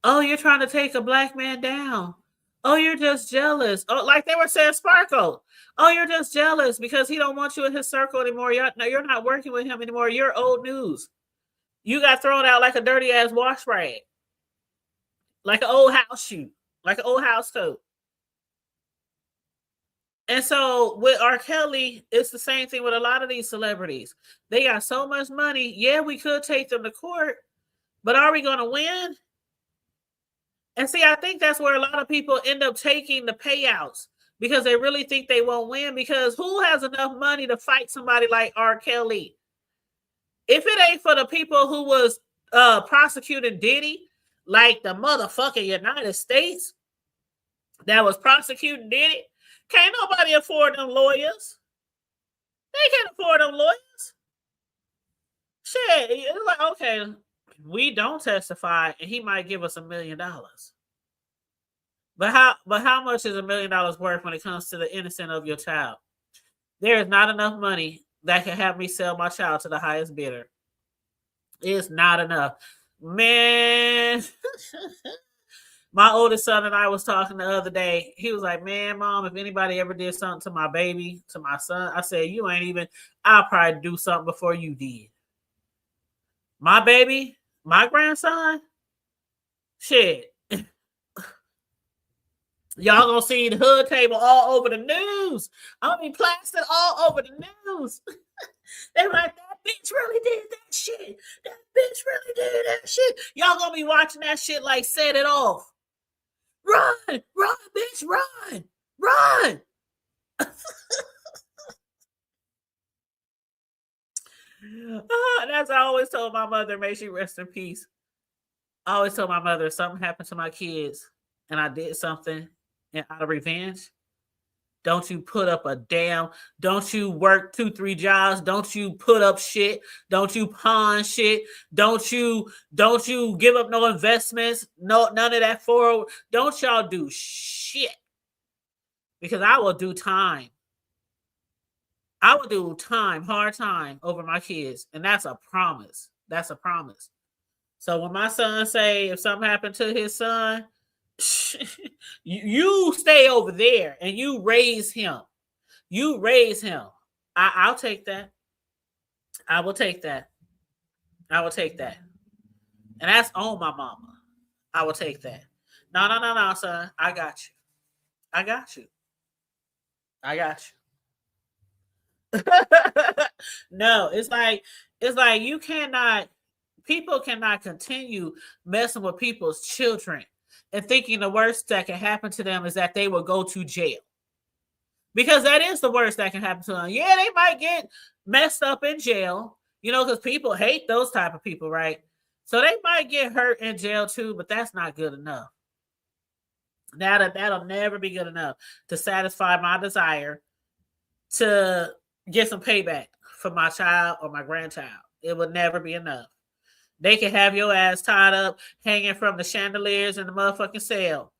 Speaker 2: Oh, you're trying to take a black man down. Oh, you're just jealous. Oh, like they were saying, Sparkle. Oh, you're just jealous because he don't want you in his circle anymore. You're not working with him anymore. You're old news. You got thrown out like a dirty ass wash rag, like an old house shoe, like an old house coat. And so with R. Kelly, it's the same thing with a lot of these celebrities. They got so much money. Yeah, we could take them to court, but are we going to win? And see, I think that's where a lot of people end up taking the payouts because they really think they won't win. Because who has enough money to fight somebody like R. Kelly? If it ain't for the people who was prosecuting Diddy, like the motherfucking United States that was prosecuting Diddy, can't nobody afford them lawyers. They can't afford them lawyers. Shit, it's like, okay, we don't testify, and he might give us $1 million. But how much is $1 million worth when it comes to the innocence of your child? There is not enough money that can have me sell my child to the highest bidder. It's not enough. Man, my oldest son and I was talking the other day. He was like, man, Mom, if anybody ever did something to my baby, to my son, I said, you ain't even, I'll probably do something before you did. My baby, my grandson, shit. Y'all gonna see the hood table all over the news. I'm gonna be plastered all over the news. They were like, that bitch really did that shit. That bitch really did that shit. Y'all gonna be watching that shit like Set It Off. Run, bitch, run. That's I always told my mother, may she rest in peace. I always told my mother, if something happened to my kids and I did something and out of revenge, don't you put up don't you work 2-3 jobs, don't you put up shit, don't you pawn shit, don't you give up no investments, no, none of that don't y'all do shit. Because I will do time. I will do time, hard time over my kids. And that's a promise. That's a promise. So when my son say, if something happened to his son, you stay over there and you raise him. I'll take that. I will take that. And that's on my mama. I will take that. No, son. I got you. No, it's like people cannot continue messing with people's children and thinking the worst that can happen to them is that they will go to jail. Because that is the worst that can happen to them. Yeah, they might get messed up in jail, because people hate those type of people, right? So they might get hurt in jail too, but that's not good enough. That'll never be good enough to satisfy my desire to get some payback for my child or my grandchild. It would never be enough. They can have your ass tied up, hanging from the chandeliers in the motherfucking cell.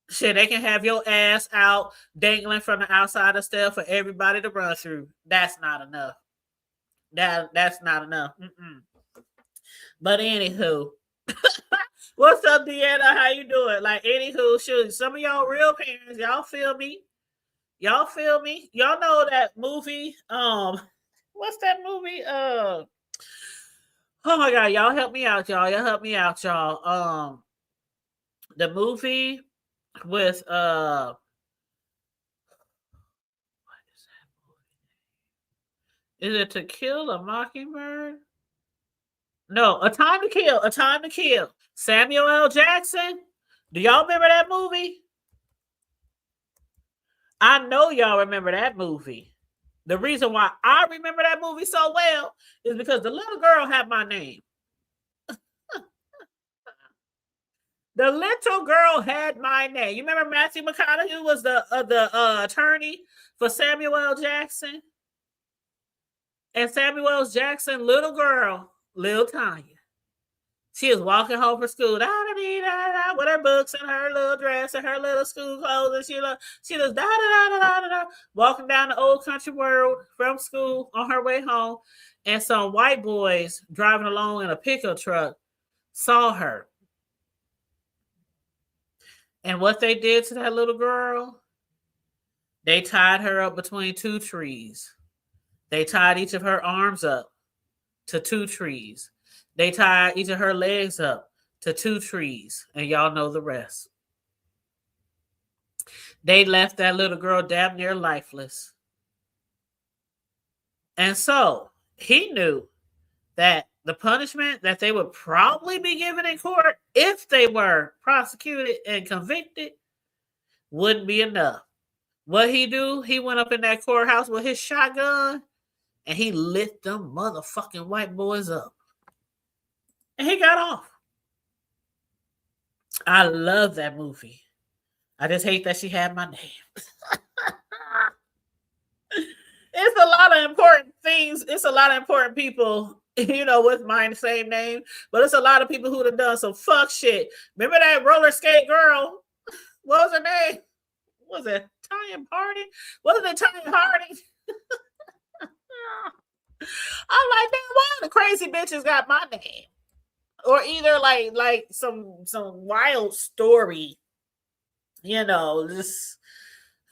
Speaker 2: Shit, they can have your ass out, dangling from the outside of stuff for everybody to run through. That's not enough. That's not enough. But anywho, what's up, Deanna? How you doing? Like, anywho, shoot, some of y'all real parents, y'all feel me? Y'all know that movie? What's that movie? Oh my God, y'all help me out, y'all. The movie with what is that movie? Is it To Kill a Mockingbird? No, A Time to Kill. Samuel L. Jackson. Do y'all remember that movie? I know y'all remember that movie. The reason why I remember that movie so well is because the little girl had my name. The little girl had my name. You remember Matthew McConaughey was the attorney for Samuel L. Jackson? And Samuel L. Jackson, little girl, Lil Tanya. She was walking home from school, with her books and her little dress and her little school clothes, and she was walking down the old country road from school on her way home, and some white boys driving along in a pickup truck saw her. And what they did to that little girl, they tied her up between 2 trees. They tied each of her arms up to 2 trees. They tied each of her legs up to 2 trees, and y'all know the rest. They left that little girl damn near lifeless. And so he knew that the punishment that they would probably be given in court if they were prosecuted and convicted wouldn't be enough. What he do? He went up in that courthouse with his shotgun and he lit them motherfucking white boys up. And he got off. I love that movie. I just hate that she had my name. It's a lot of important things. It's a lot of important people, with my same name. But it's a lot of people who have done some fuck shit. Remember that roller skate girl? What was her name? Was it Tanya Hardy? Was it Tanya Hardy? I'm like, damn, why the crazy bitches got my name? Or either like some wild story, just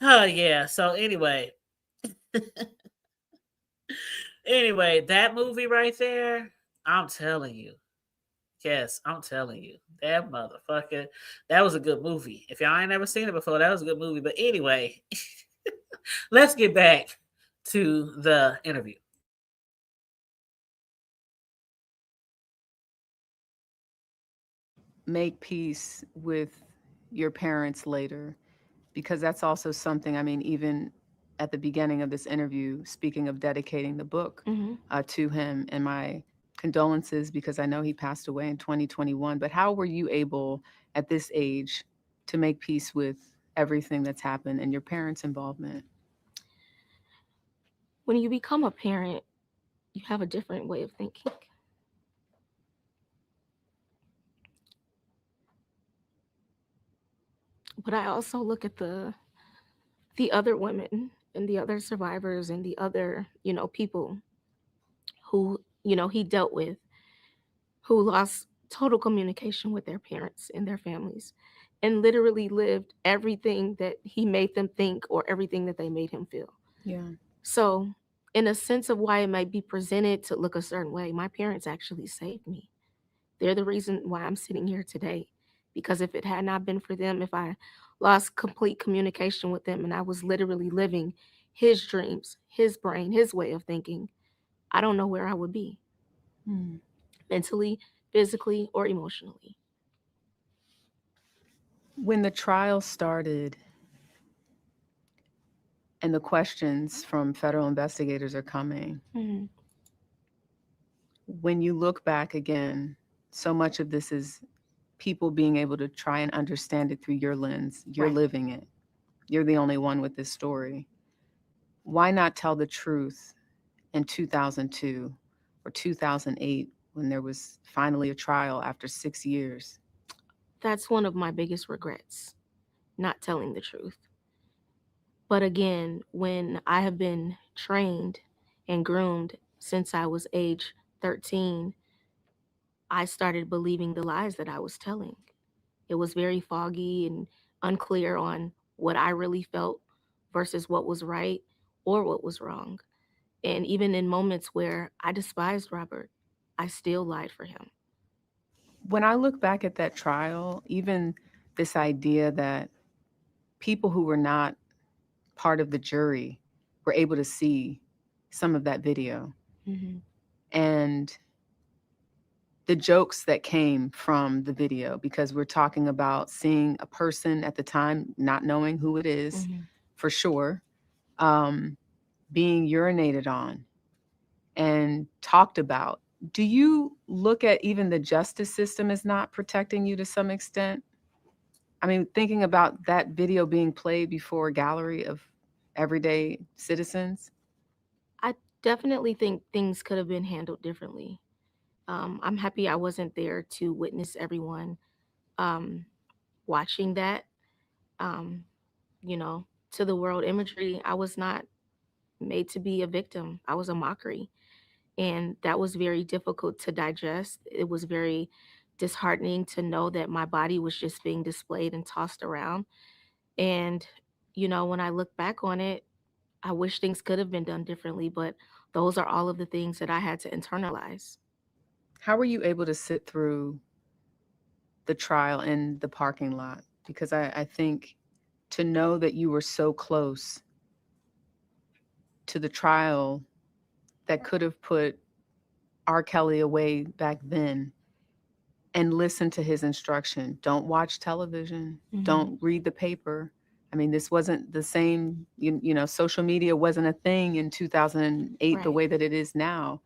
Speaker 2: yeah. So anyway, that movie right there, I'm telling you. Yes, I'm telling you. That motherfucker, that was a good movie. If y'all ain't never seen it before, that was a good movie. But anyway, let's get back to the interview.
Speaker 3: Make peace with your parents later, because that's also something, I mean, even at the beginning of this interview, speaking of dedicating the book to him, and my condolences, because I know he passed away in 2021. But how were you able at this age to make peace with everything that's happened and your parents' involvement?
Speaker 4: When you become a parent, you have a different way of thinking. But I also look at the other women and the other survivors and the other, people who, he dealt with, who lost total communication with their parents and their families and literally lived everything that he made them think or everything that they made him feel.
Speaker 3: Yeah.
Speaker 4: So, in a sense of why it might be presented to look a certain way, my parents actually saved me. They're the reason why I'm sitting here today. Because if it had not been for them, if I lost complete communication with them and I was literally living his dreams, his brain, his way of thinking, I don't know where I would be. Mentally, physically, or emotionally.
Speaker 3: When the trial started and the questions from federal investigators are coming, when you look back again, so much of this is people being able to try and understand it through your lens. You're living it. You're the only one with this story. Why not tell the truth in 2002 or 2008 when there was finally a trial after 6 years?
Speaker 4: That's one of my biggest regrets, not telling the truth. But again, when I have been trained and groomed since I was age 13, I started believing the lies that I was telling. It was very foggy and unclear on what I really felt versus what was right or what was wrong. And even in moments where I despised Robert, I still lied for him.
Speaker 3: When I look back at that trial, even this idea that people who were not part of the jury were able to see some of that video, and the jokes that came from the video, because we're talking about seeing a person at the time, not knowing who it is for sure, being urinated on and talked about. Do you look at even the justice system as not protecting you to some extent? I mean, thinking about that video being played before a gallery of everyday citizens.
Speaker 4: I definitely think things could have been handled differently. I'm happy I wasn't there to witness everyone watching that. Um, to the world imagery, I was not made to be a victim. I was a mockery. And that was very difficult to digest. It was very disheartening to know that my body was just being displayed and tossed around. And, when I look back on it, I wish things could have been done differently, but those are all of the things that I had to internalize.
Speaker 3: How were you able to sit through the trial in the parking lot? Because I think to know that you were so close to the trial that could have put R. Kelly away back then and listen to his instruction. Don't watch television.
Speaker 4: Mhm.
Speaker 3: Don't read the paper. I mean, this wasn't the same, social media wasn't a thing in 2008 the
Speaker 4: Right.
Speaker 3: way that it is now.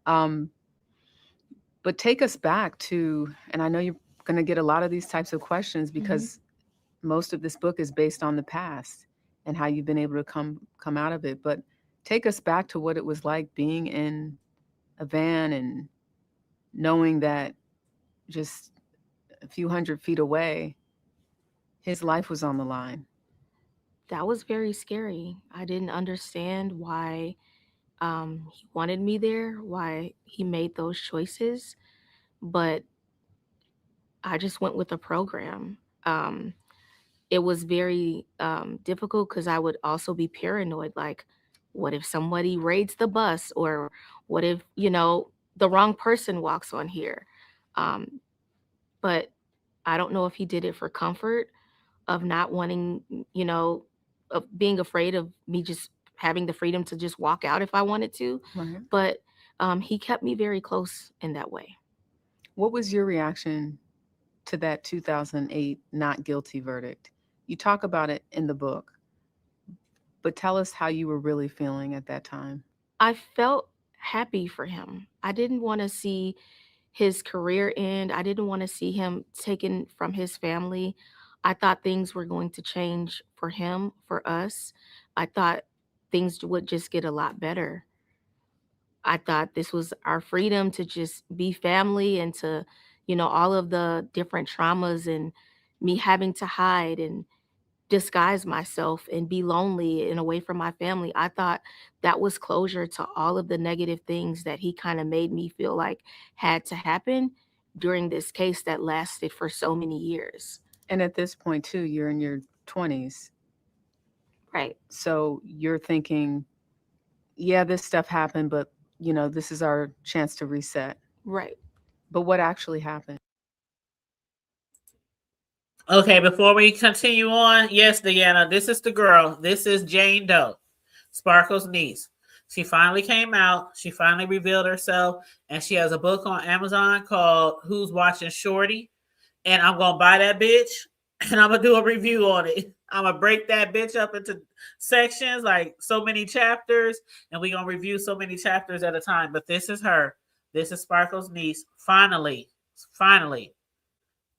Speaker 3: But take us back to, and I know you're going to get a lot of these types of questions because most of this book is based on the past and how you've been able to come out of it. But take us back to what it was like being in a van and knowing that just a few hundred feet away, his life was on the line.
Speaker 4: That was very scary. I didn't understand why he wanted me there, why he made those choices, but I just went with the program. It was very difficult because I would also be paranoid. Like, what if somebody raids the bus, or what if the wrong person walks on here? Um, but I don't know if he did it for comfort of not wanting, of being afraid of me just having the freedom to just walk out if I wanted to.
Speaker 3: Right.
Speaker 4: But he kept me very close in that way.
Speaker 3: What was your reaction to that 2008 not guilty verdict? You talk about it in the book, but tell us how you were really feeling at that time.
Speaker 4: I felt happy for him. I didn't want to see his career end. I didn't want to see him taken from his family. I thought things were going to change for him, for us. I thought things would just get a lot better. I thought this was our freedom to just be family and to, all of the different traumas and me having to hide and disguise myself and be lonely and away from my family. I thought that was closure to all of the negative things that he kind of made me feel like had to happen during this case that lasted for so many years.
Speaker 3: And at this point, too, you're in your 20s.
Speaker 4: Right.
Speaker 3: So you're thinking, yeah, this stuff happened, but, this is our chance to reset.
Speaker 4: Right.
Speaker 3: But what actually happened?
Speaker 2: Okay, before we continue on, yes, Deanna, this is the girl. This is Jane Doe, Sparkle's niece. She finally came out. She finally revealed herself, and she has a book on Amazon called Who's Watching Shorty? And I'm going to buy that bitch, and I'm going to do a review on it. I'm going to break that bitch up into sections, like so many chapters, and we're going to review so many chapters at a time. But this is her. This is Sparkle's niece. Finally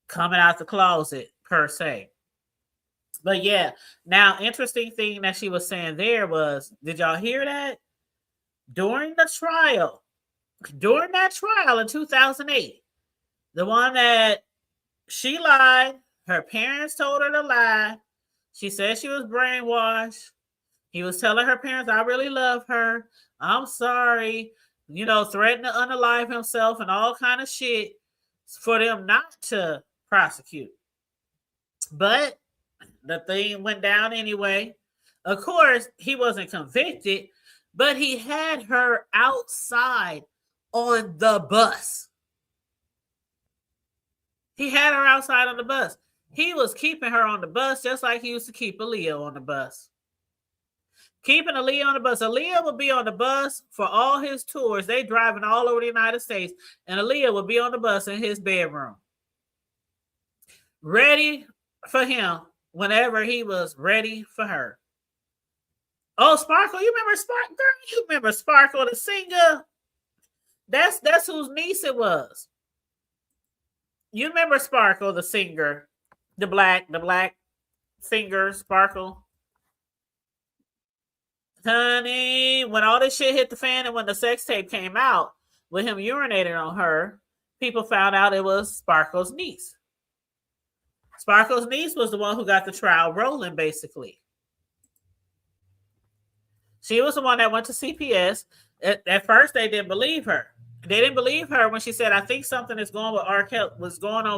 Speaker 2: coming out the closet, per se. But yeah, now interesting thing that she was saying there was, did y'all hear that? During that trial in 2008, the one that she lied, her parents told her to lie. She said she was brainwashed. He was telling her parents, I really love her. I'm sorry. Threatening to unalive himself and all kind of shit for them not to prosecute. But the thing went down anyway. Of course, he wasn't convicted, but he had her outside on the bus. He had her outside on the bus. He was keeping her on the bus just like he used to keep Aaliyah on the bus. Keeping Aaliyah on the bus. Aaliyah would be on the bus for all his tours. They driving all over the United States, and Aaliyah would be on the bus in his bedroom, ready for him whenever he was ready for her. Oh, Sparkle, you remember Sparkle? Girl, you remember Sparkle, the singer? That's whose niece it was. You remember Sparkle, the singer, the black singer, Sparkle? Honey, when all this shit hit the fan and when the sex tape came out with him urinating on her, people found out it was Sparkle's niece. Sparkle's niece was the one who got the trial rolling, basically. She was the one that went to CPS. At first, they didn't believe her. They didn't believe her when she said, I think something is going on with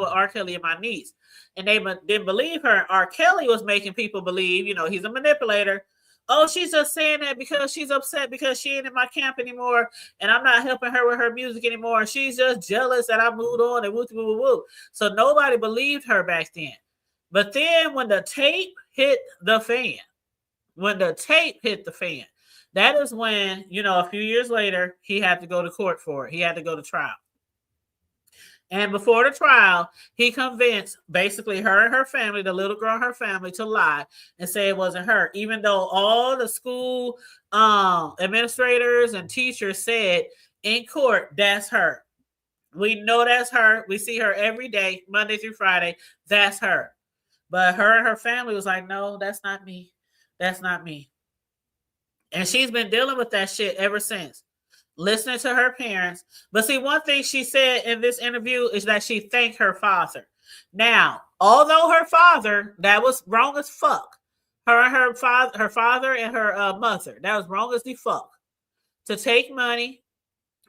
Speaker 2: R. Kelly and my niece. And they didn't believe her. R. Kelly was making people believe, he's a manipulator. Oh, she's just saying that because she's upset because she ain't in my camp anymore and I'm not helping her with her music anymore. And she's just jealous that I moved on and woo. So nobody believed her back then. But then when the tape hit the fan, That is when, a few years later, he had to go to court for it. He had to go to trial. And before the trial, he convinced basically her and her family, the little girl and her family, to lie and say it wasn't her, even though all the school administrators and teachers said in court, that's her. We know that's her. We see her every day, Monday through Friday. That's her. But her and her family was like, no, that's not me. That's not me. And she's been dealing with that shit ever since, listening to her parents. But see, one thing she said in this interview is that she thanked her father. Now, although her father, that was wrong as fuck. Her and her father and her mother, that was wrong as the fuck. To take money,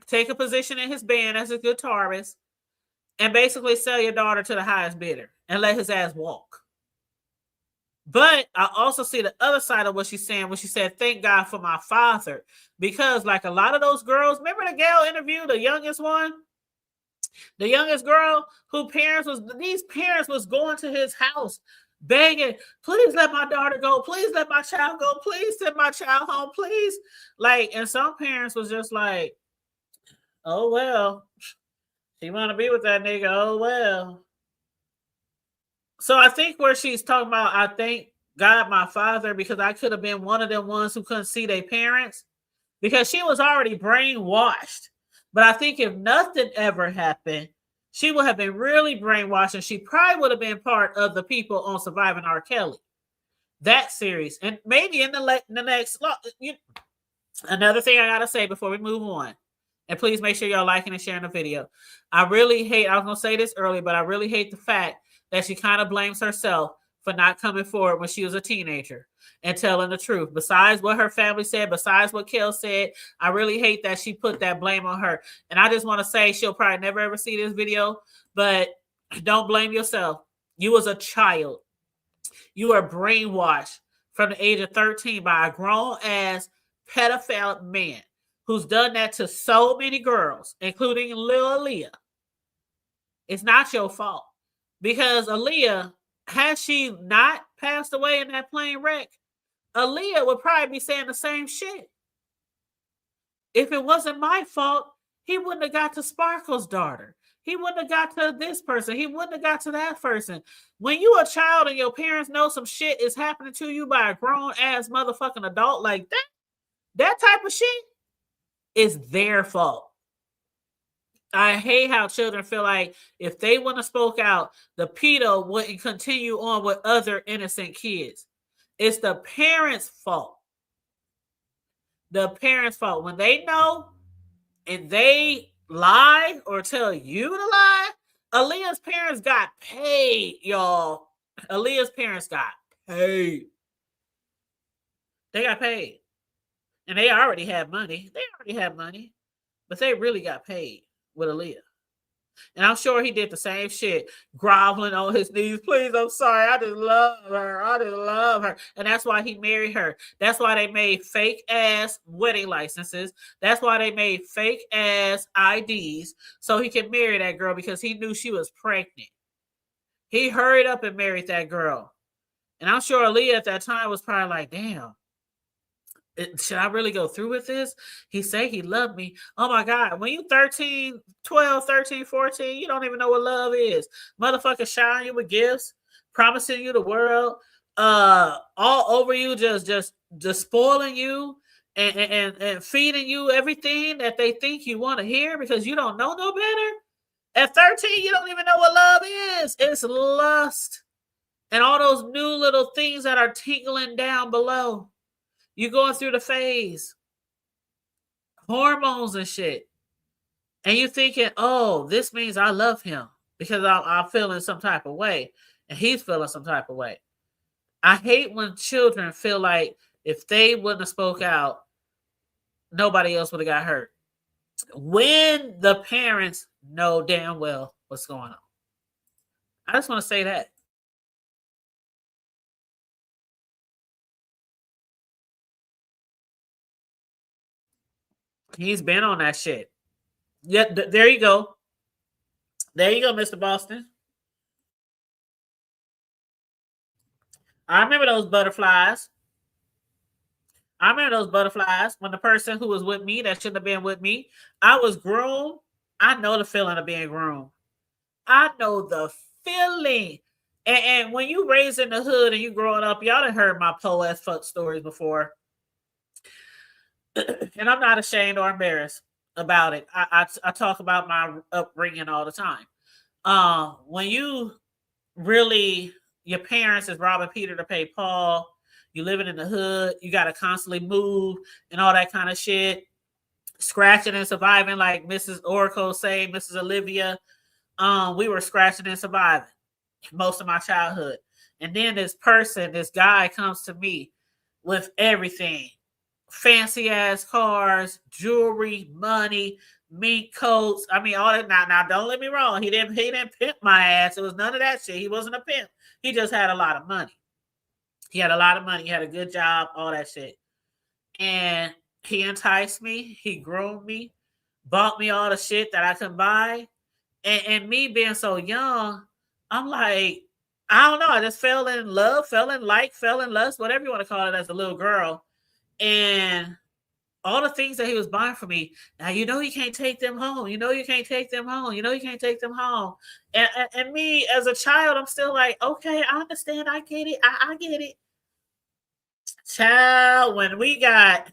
Speaker 2: take a position in his band as a guitarist, and basically sell your daughter to the highest bidder and let his ass walk. But I also see the other side of what she's saying when she said, thank God for my father. Because like a lot of those girls, remember the Gail interview, the youngest one? The youngest girl these parents was going to his house begging, please let my daughter go. Please let my child go. Please send my child home. Please. And some parents was just like, oh, well, she want to be with that nigga. Oh, well. So I think where she's talking about, I thank God my father because I could have been one of them ones who couldn't see their parents because she was already brainwashed. But I think if nothing ever happened, she would have been really brainwashed and she probably would have been part of the people on Surviving R. Kelly. That series. And maybe in the next... Another thing I got to say before we move on. And please make sure y'all liking and sharing the video. I was going to say this earlier, but I really hate the fact that she kind of blames herself for not coming forward when she was a teenager and telling the truth. Besides what her family said, besides what Kel said, I really hate that she put that blame on her. And I just want to say she'll probably never ever see this video, but don't blame yourself. You was a child. You were brainwashed from the age of 13 by a grown-ass pedophile man who's done that to so many girls, including Lil Aaliyah. It's not your fault. Because Aaliyah, had she not passed away in that plane wreck, Aaliyah would probably be saying the same shit. If it wasn't my fault, he wouldn't have got to Sparkle's daughter. He wouldn't have got to this person. He wouldn't have got to that person. When you a child and your parents know some shit is happening to you by a grown-ass motherfucking adult like that type of shit is their fault. I hate how children feel like if they wouldn't have spoke out, the pedo wouldn't continue on with other innocent kids. It's the parents' fault. The parents' fault. When they know and they lie or tell you to lie, Aaliyah's parents got paid, y'all. Aaliyah's parents got paid. They got paid. And they already had money. But they really got paid with Aaliyah. And I'm sure he did the same shit, groveling on his knees. Please, I'm sorry. I just love her. And that's why he married her. That's why they made fake ass wedding licenses. That's why they made fake ass IDs so he could marry that girl because he knew she was pregnant. He hurried up and married that girl. And I'm sure Aaliyah at that time was probably like, damn. Should I really go through with this? He say he loved me. Oh my God. When you 13, 12, 13, 14, you don't even know what love is. Motherfucker showering you with gifts, promising you the world, all over you, just spoiling you and feeding you everything that they think you want to hear because you don't know no better. At 13, you don't even know what love is. It's lust. And all those new little things that are tingling down below. You going through the phase, hormones and shit. And you thinking, oh, this means I love him because I'm feeling some type of way and he's feeling some type of way. I hate when children feel like if they wouldn't have spoke out, nobody else would have got hurt. When the parents know damn well what's going on. I just want to say that. He's been on that shit. Yeah, there you go. There you go, Mr. Boston. I remember those butterflies. I remember those butterflies when the person who was with me that shouldn't have been with me, I was groomed. I know the feeling of being groomed. I know the feeling. And when you raised in the hood and you growing up, y'all done heard my po as fuck stories before. And I'm not ashamed or embarrassed about it. I talk about my upbringing all the time. When you really, your parents is robbing Peter to pay Paul, you living in the hood, you got to constantly move and all that kind of shit, scratching and surviving, like Mrs. Oracle say, Mrs. Olivia. We were scratching and surviving most of my childhood. And then this guy comes to me with everything. Fancy ass cars, jewelry, money, mink coats. I mean, all that. Now, don't let me wrong. He didn't pimp my ass. It was none of that shit. He wasn't a pimp. He just had a lot of money. He had a lot of money. He had a good job, all that shit. And he enticed me. He groomed me, bought me all the shit that I could buy. And me being so young, I'm like, I don't know. I just fell in love, fell in lust, whatever you want to call it as a little girl. And all the things that he was buying for me. Now, you can't take them home. You can't take them home. You can't take them home. And me as a child, I'm still like, okay, I understand. I get it. I get it. Child, when we got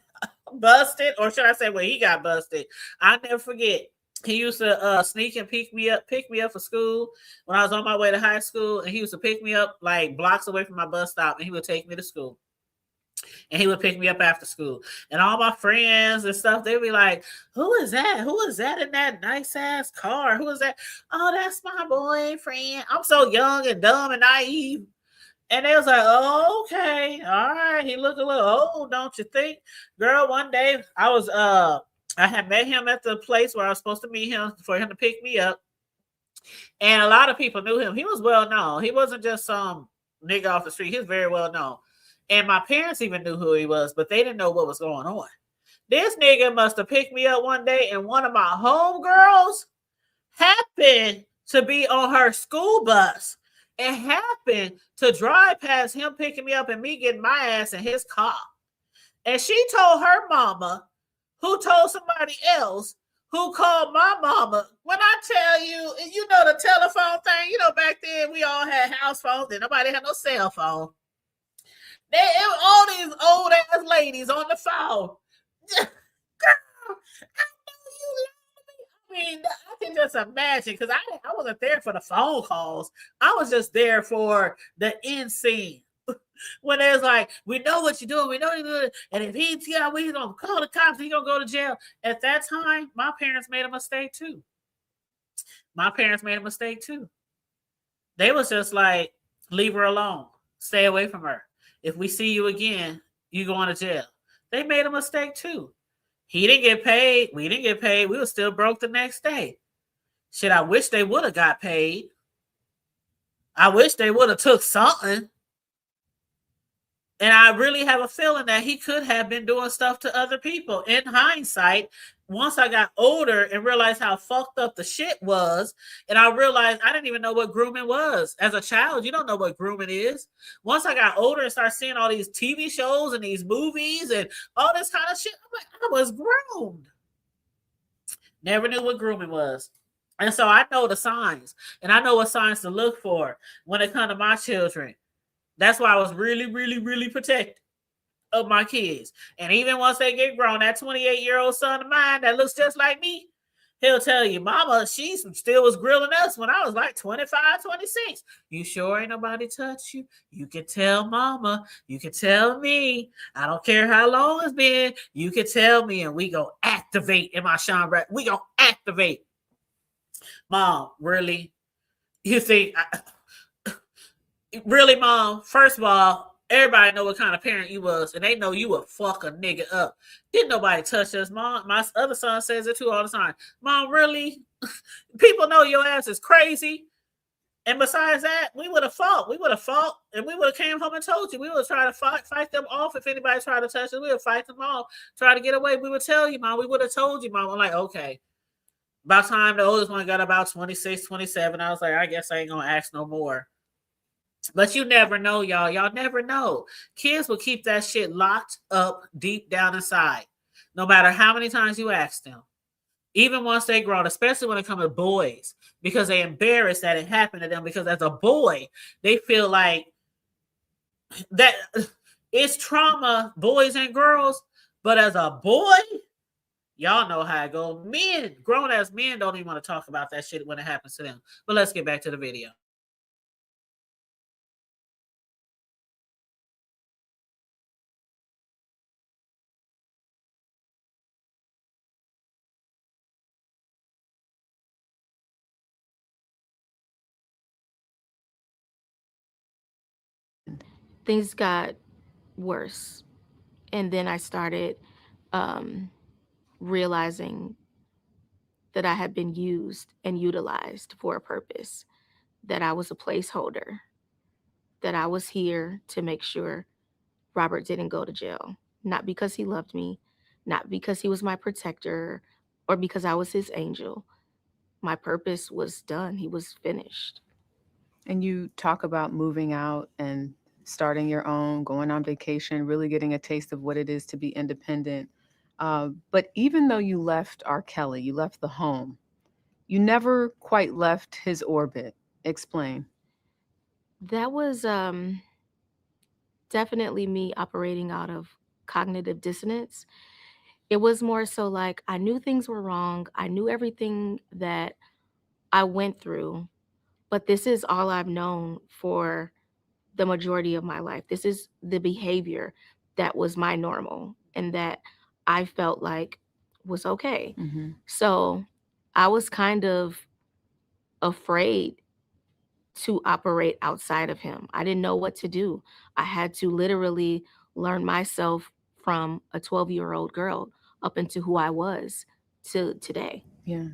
Speaker 2: busted, or should I say when he got busted, I'll never forget. He used to sneak and pick me up for school when I was on my way to high school. And he used to pick me up like blocks away from my bus stop, and he would take me to school. And he would pick me up after school. And all my friends and stuff, they'd be like, who is that? Who is that in that nice ass car? Who is that? Oh, that's my boyfriend. I'm so young and dumb and naive. And they was like, oh, okay. All right. He looked a little old, don't you think? Girl, one day I had met him at the place where I was supposed to meet him for him to pick me up. And a lot of people knew him. He was well known. He wasn't just some nigga off the street. He was very well known. And my parents even knew who he was, but they didn't know what was going on. This nigga must have picked me up one day, and one of my homegirls happened to be on her school bus and happened to drive past him picking me up and me getting my ass in his car. And she told her mama, who told somebody else, who called my mama. When I tell you, the telephone thing, back then we all had house phones and nobody had no cell phone. All these old ass ladies on the phone. Girl, I know you love me. I mean, I can just imagine, because I wasn't there for the phone calls. I was just there for the end scene. When it's like, we know what you're doing, we know you're doing, and if he's gonna call the cops, he's gonna go to jail. At that time, my parents made a mistake too. They was just like, leave her alone, stay away from her. If we see you again, you going to jail. They made a mistake too. He didn't get paid. We didn't get paid. We were still broke the next day. Shit, I wish they would have got paid. I wish they would have took something. And I really have a feeling that he could have been doing stuff to other people. In hindsight, once I got older and realized how fucked up the shit was, and I realized I didn't even know what grooming was. As a child, you don't know what grooming is. Once I got older and started seeing all these TV shows and these movies and all this kind of shit, I'm like, I was groomed. Never knew what grooming was. And so I know the signs, and I know what signs to look for when it comes to my children. That's why I was really, really, really protective of my kids. And even once they get grown, that 28-year-old son of mine that looks just like me, he'll tell you, mama, she still was grilling us when I was like 25, 26. You sure ain't nobody touch you? You can tell mama. You can tell me. I don't care how long it's been. You can tell me, and we go activate in my Sean Brad. We go activate. Mom, really? You think... Really, Mom? First of all, everybody know what kind of parent you was, and they know you would fuck a nigga up. Didn't nobody touch us, Mom. My other son says it too all the time. Mom, really? People know your ass is crazy. And besides that, we would have fought. And we would have came home and told you. We would try to fight them off if anybody tried to touch us. We would fight them off, try to get away. We would tell you, Mom. We would have told you, Mom. I'm like, okay. About time the oldest one got about 26, 27, I was like, I guess I ain't going to ask no more. But you never know, y'all. Y'all never know. Kids will keep that shit locked up deep down inside, no matter how many times you ask them. Even once they grown, especially when it comes to boys, because they embarrassed that it happened to them. Because as a boy, they feel like that it's trauma, boys and girls. But as a boy, y'all know how it goes. Men, grown ass men, don't even want to talk about that shit when it happens to them. But let's get back to the video.
Speaker 4: Things got worse. And then I started um, realizing that I had been used and utilized for a purpose, that I was a placeholder, that I was here to make sure Robert didn't go to jail. Not because he loved me, not because he was my protector, or because I was his angel. My purpose was done, he was finished.
Speaker 3: And you talk about moving out and starting your own, going on vacation, really getting a taste of what it is to be independent. But even though you left R. Kelly, you left the home, you never quite left his orbit. Explain.
Speaker 4: That was definitely me operating out of cognitive dissonance. It was more so like I knew things were wrong. I knew everything that I went through, but this is all I've known for the majority of my life. This is the behavior that was my normal and that I felt like was okay.
Speaker 3: Mm-hmm.
Speaker 4: So I was kind of afraid to operate outside of him. I didn't know what to do. I had to literally learn myself from a 12-year-old girl up into who I was to today.
Speaker 3: Yeah.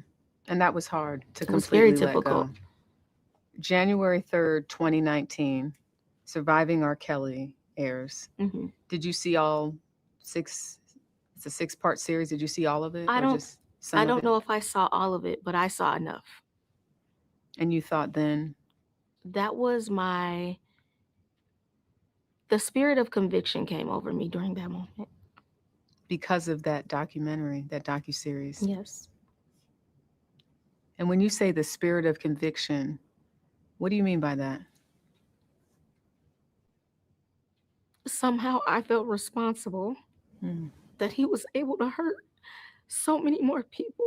Speaker 3: And that was hard to
Speaker 4: It was very
Speaker 3: completely let
Speaker 4: difficult.
Speaker 3: go. January 3rd, 2019, Surviving R. Kelly airs.
Speaker 4: hmm
Speaker 3: Did you see all six? It's a 6-part series. Did you see all of it?
Speaker 4: I
Speaker 3: or
Speaker 4: don't
Speaker 3: just some
Speaker 4: I
Speaker 3: of
Speaker 4: don't
Speaker 3: it?
Speaker 4: know if I saw all of it, but I saw enough.
Speaker 3: And you thought then,
Speaker 4: That was the spirit of conviction came over me during that moment.
Speaker 3: because of that documentary, that docuseries.
Speaker 4: Yes.
Speaker 3: And when you say the spirit of conviction, what do you mean by that?
Speaker 4: Somehow I felt responsible
Speaker 3: Mm.
Speaker 4: that he was able to hurt so many more people.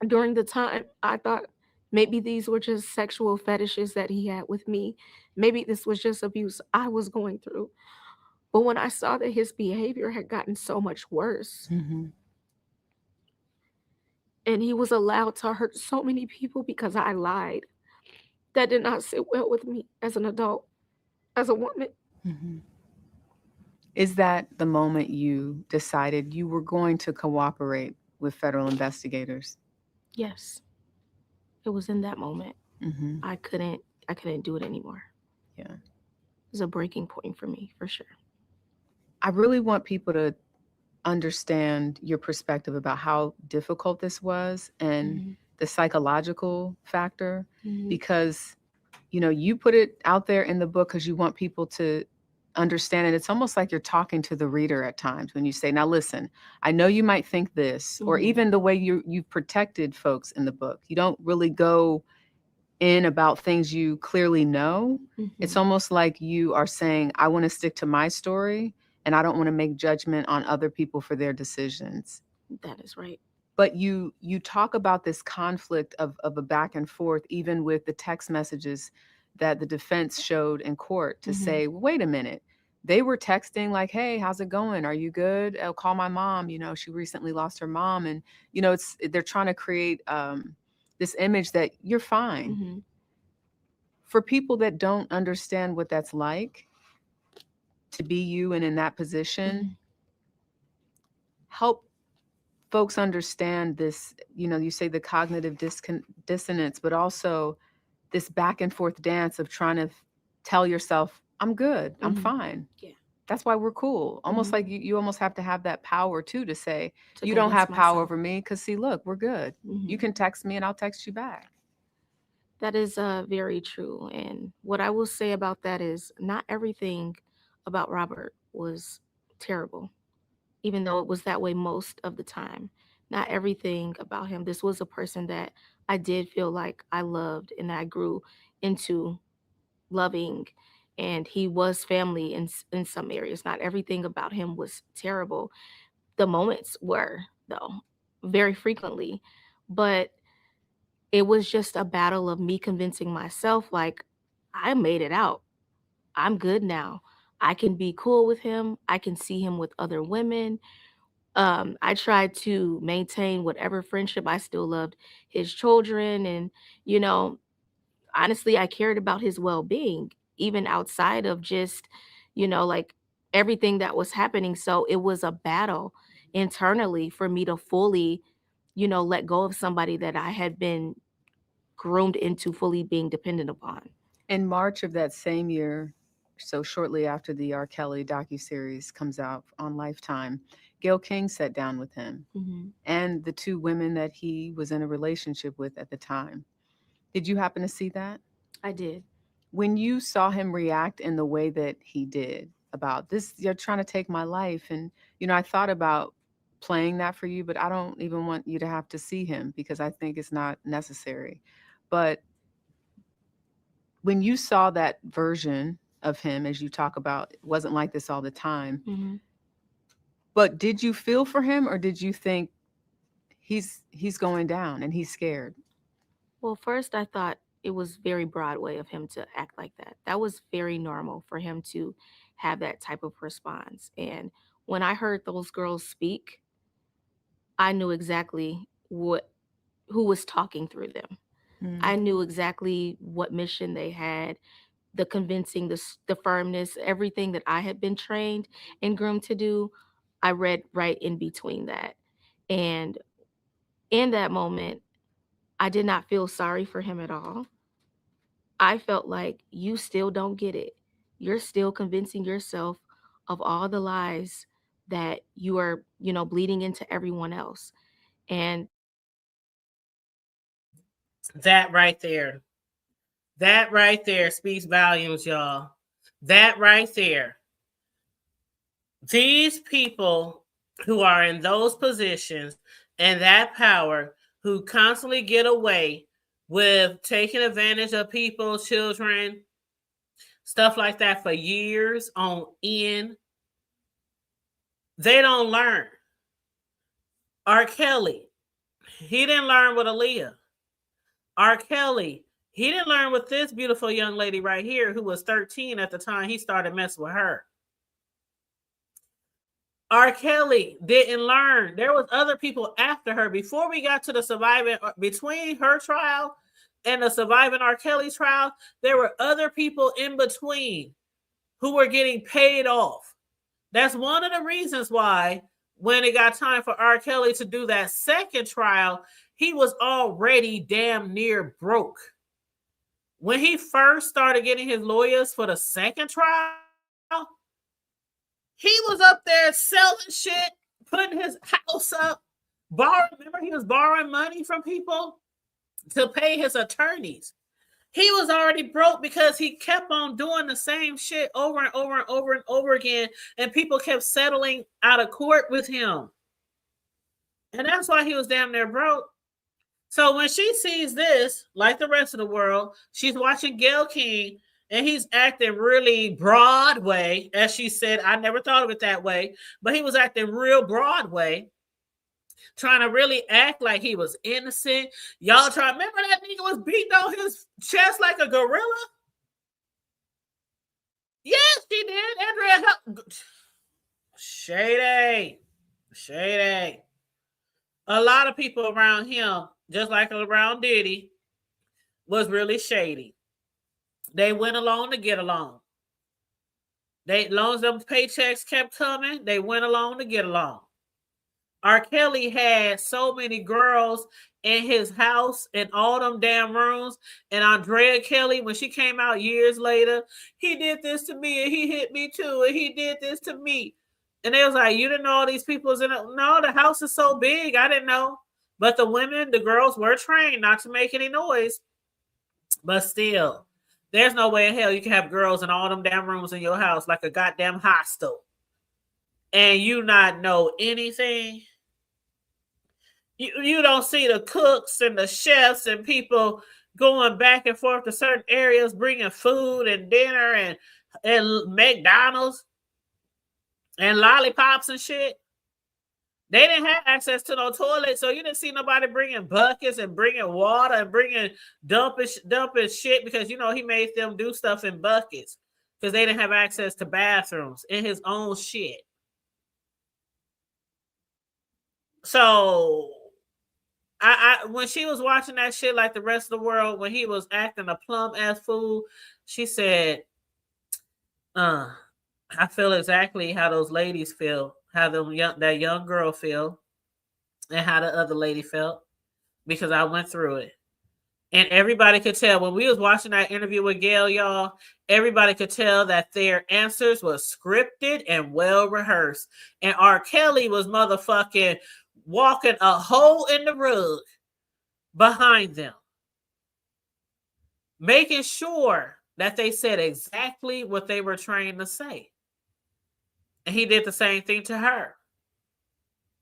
Speaker 4: During the time, I thought maybe these were just sexual fetishes that he had with me. Maybe this was just abuse I was going through. But when I saw that his behavior had gotten so much worse
Speaker 3: Mm-hmm.
Speaker 4: and he was allowed to hurt so many people because I lied, that did not sit well with me as an adult, as a woman.
Speaker 3: Mm-hmm. Is that the moment you decided you were going to cooperate with federal investigators?
Speaker 4: Yes, it was in that moment.
Speaker 3: Mm-hmm.
Speaker 4: I couldn't do it anymore.
Speaker 3: Yeah.
Speaker 4: It was a breaking point for me, for sure.
Speaker 3: I really want people to understand your perspective about how difficult this was and
Speaker 4: Mm-hmm.
Speaker 3: the psychological factor,
Speaker 4: Mm-hmm.
Speaker 3: because you put it out there in the book because you want people to understand it. It's almost like you're talking to the reader at times when you say, now listen, I know you might think this, or
Speaker 4: Mm-hmm.
Speaker 3: even the way you've protected folks in the book. You don't really go in about things you clearly know. It's
Speaker 4: Mm-hmm.
Speaker 3: almost like you are saying, I want to stick to my story and I don't want to make judgment on other people for their decisions.
Speaker 4: That is right.
Speaker 3: But you talk about this conflict of a back and forth, even with the text messages that the defense showed in court to
Speaker 4: Mm-hmm.
Speaker 3: say, well, wait a minute. They were texting like, hey, how's it going? Are you good? I'll call my mom. She recently lost her mom. And, they're trying to create this image that you're fine.
Speaker 4: Mm-hmm.
Speaker 3: For people that don't understand what that's like to be you and in that position,
Speaker 4: Mm-hmm.
Speaker 3: help folks understand this. You say the cognitive dissonance, but also this back and forth dance of trying to tell yourself, I'm good, I'm
Speaker 4: Mm-hmm.
Speaker 3: fine.
Speaker 4: Yeah.
Speaker 3: That's why we're cool. Almost
Speaker 4: Mm-hmm.
Speaker 3: like you almost have to have that power too to say,
Speaker 4: To
Speaker 3: you don't
Speaker 4: convince
Speaker 3: have power
Speaker 4: myself.
Speaker 3: over me because see, look, we're good.
Speaker 4: Mm-hmm.
Speaker 3: You can text me and I'll text you back.
Speaker 4: That is very true. And what I will say about that is not everything about Robert was terrible, even though it was that way most of the time. Not everything about him. This was a person that I did feel like I loved and that I grew into loving. And he was family in some areas. Not everything about him was terrible. The moments were, though, very frequently. But it was just a battle of me convincing myself, like, I made it out. I'm good now. I can be cool with him. I can see him with other women. I tried to maintain whatever friendship. I still loved his children. And, you know, honestly, I cared about his well being, even outside of just, like everything that was happening. So it was a battle internally for me to fully, let go of somebody that I had been groomed into fully being dependent upon.
Speaker 3: In March of that same year, so shortly after the R. Kelly docuseries comes out on Lifetime, Gayle King sat down with him
Speaker 4: Hmm.
Speaker 3: and the two women that he was in a relationship with at the time. Did you happen to see that?
Speaker 4: I did.
Speaker 3: When you saw him react in the way that he did about this, you're trying to take my life. And, I thought about playing that for you, but I don't even want you to have to see him because I think it's not necessary. But when you saw that version of him, as you talk about, it wasn't like this all the time.
Speaker 4: Hmm.
Speaker 3: But did you feel for him, or did you think he's going down and he's scared?
Speaker 4: Well, first, I thought it was very Broadway of him to act like that. That was very normal for him to have that type of response. And when I heard those girls speak, I knew exactly who was talking through them. I
Speaker 3: Mm.
Speaker 4: knew exactly what mission they had, the convincing, the firmness, everything that I had been trained and groomed to do. I read right in between that. And in that moment, I did not feel sorry for him at all. I felt like you still don't get it. You're still convincing yourself of all the lies that you are, bleeding into everyone else. And
Speaker 2: That right there. That right there speaks volumes, y'all. That right there. These people who are in those positions and that power who constantly get away with taking advantage of people, children, stuff like that for years on end, they don't learn. R. Kelly, he didn't learn with Aaliyah. R. Kelly, he didn't learn with this beautiful young lady right here who was 13 at the time he started messing with her. R. Kelly didn't learn. There was other people after her. Before we got to the surviving, between her trial and the surviving R. Kelly trial, there were other people in between who were getting paid off. That's one of the reasons why when it got time for R. Kelly to do that second trial, he was already damn near broke. When he first started getting his lawyers for the second trial, he was up there selling shit, putting his house up, borrowing. Remember, he was borrowing money from people to pay his attorneys. He was already broke because he kept on doing the same shit over and over and over and over again, and people kept settling out of court with him. And that's why he was damn near broke. So when she sees this, like the rest of the world, she's watching Gayle King and he's acting really Broadway. As she said, I never thought of it that way, but he was acting real Broadway, trying to really act like he was innocent. Y'all try, remember that nigga was beating on his chest like a gorilla? Yes, she did. Andrea, Shady. A lot of people around him, just like around Diddy, was really shady. They went along to get along. As long as them paychecks kept coming, they went along to get along. R. Kelly had so many girls in his house in all them damn rooms. And Andrea Kelly, when she came out years later, he did this to me and he hit me too. And he did this to me. And they was like, you didn't know all these people was in it. No, the house is so big. I didn't know. But the women, the girls were trained not to make any noise. But still, there's no way in hell you can have girls in all them damn rooms in your house like a goddamn hostel and you not know anything. You don't see the cooks and the chefs and people going back and forth to certain areas, bringing food and dinner and McDonald's and lollipops and shit. They didn't have access to no toilet, so you didn't see nobody bringing buckets and bringing water and bringing dumping shit because, you know, he made them do stuff in buckets because they didn't have access to bathrooms in his own shit. So I when she was watching that shit like the rest of the world, when he was acting a plumb ass fool, she said, I feel exactly how those ladies feel, how that young girl feel, and how the other lady felt, because I went through it. And everybody could tell when we was watching that interview with Gail, y'all, everybody could tell that their answers was scripted and well rehearsed. And R. Kelly was motherfucking walking a hole in the rug behind them, making sure that they said exactly what they were trying to say. And he did the same thing to her.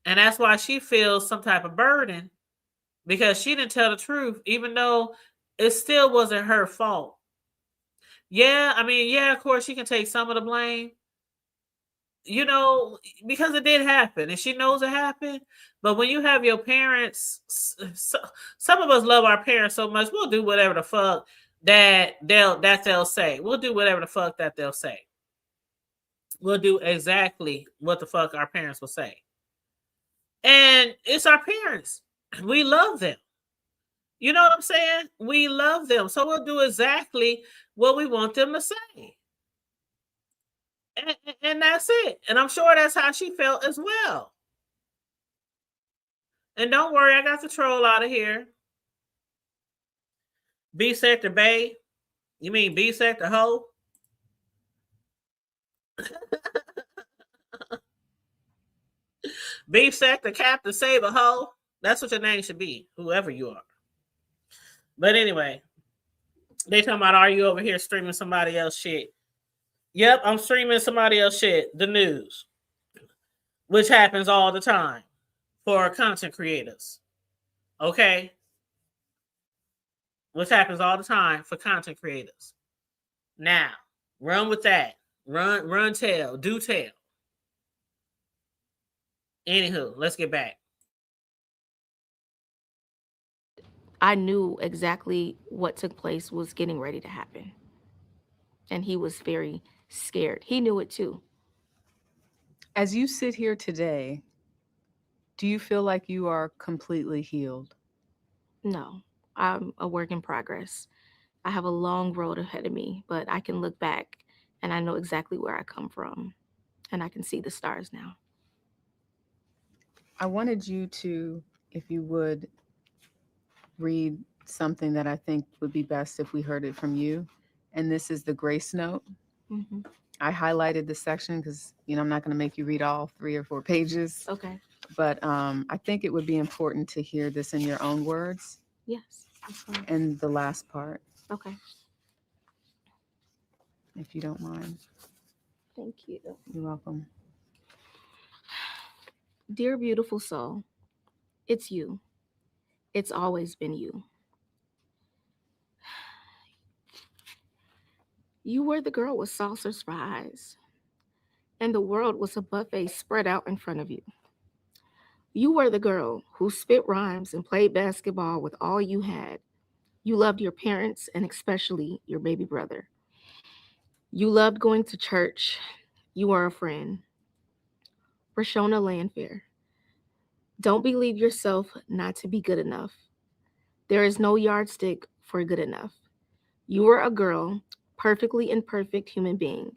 Speaker 2: And that's why she feels some type of burden, because she didn't tell the truth, even though it still wasn't her fault. Yeah, I mean, yeah, of course she can take some of the blame, you know, because it did happen and she knows it happened. But when you have your parents, some of us love our parents so much, we'll do whatever the fuck that they'll say. We'll do whatever the fuck that they'll say. We'll do exactly what the fuck our parents will say. And it's our parents. We love them. You know what I'm saying? We love them. So we'll do exactly what we want them to say. And that's it. And I'm sure that's how she felt as well. And don't worry, I got the troll out of here. B-Sector Bay? You mean B-Sector Ho? B-Sector Captain Saber Ho? That's what your name should be, whoever you are. But anyway, they talking about, are you over here streaming somebody else shit? Yep, I'm streaming somebody else shit, the news, which happens all the time for content creators. Okay? Which happens all the time for content creators. Now, run with that. Run tell, do tell. Anywho, let's get back.
Speaker 4: I knew exactly what took place was getting ready to happen. And he was very scared. He knew it too.
Speaker 3: As you sit here today, do you feel like you are completely healed?
Speaker 4: No, I'm a work in progress. I have a long road ahead of me, but I can look back and I know exactly where I come from. And I can see the stars now.
Speaker 3: I wanted you to, if you would, read something that I think would be best if we heard it from you. And this is the grace note.
Speaker 4: Mm-hmm.
Speaker 3: I highlighted this section because, you know, I'm not going to make you read all 3 or 4 pages.
Speaker 4: Okay.
Speaker 3: But I think it would be important to hear this in your own words.
Speaker 4: Yes. That's fine.
Speaker 3: And the last part.
Speaker 4: Okay.
Speaker 3: If you don't mind.
Speaker 4: Thank you.
Speaker 3: You're welcome.
Speaker 4: Dear beautiful soul, it's you. It's always been you. You were the girl with saucers for eyes, and the world was a buffet spread out in front of you. You were the girl who spit rhymes and played basketball with all you had. You loved your parents and especially your baby brother. You loved going to church. You were a friend. Rashona Landfair. Don't believe yourself not to be good enough. There is no yardstick for good enough. You were a girl, perfectly imperfect human being.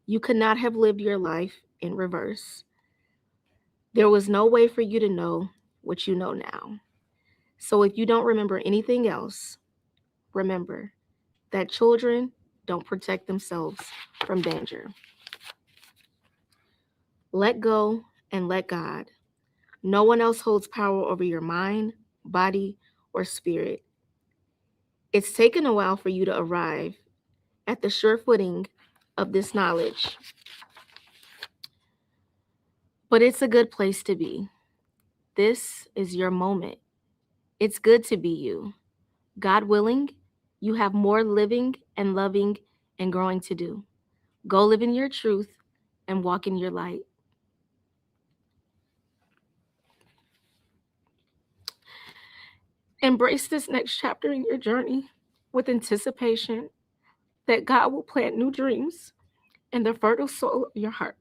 Speaker 4: You could not have lived your life in reverse. There was no way for you to know what you know now. So if you don't remember anything else, remember that children don't protect themselves from danger. Let go and let God. No one else holds power over your mind, body, or spirit. It's taken a while for you to arrive at the sure footing of this knowledge, but it's a good place to be. This is your moment. It's good to be you. God willing, you have more living and loving and growing to do. Go live in your truth and walk in your light. Embrace this next chapter in your journey with anticipation that God will plant new dreams in the fertile soil of your heart.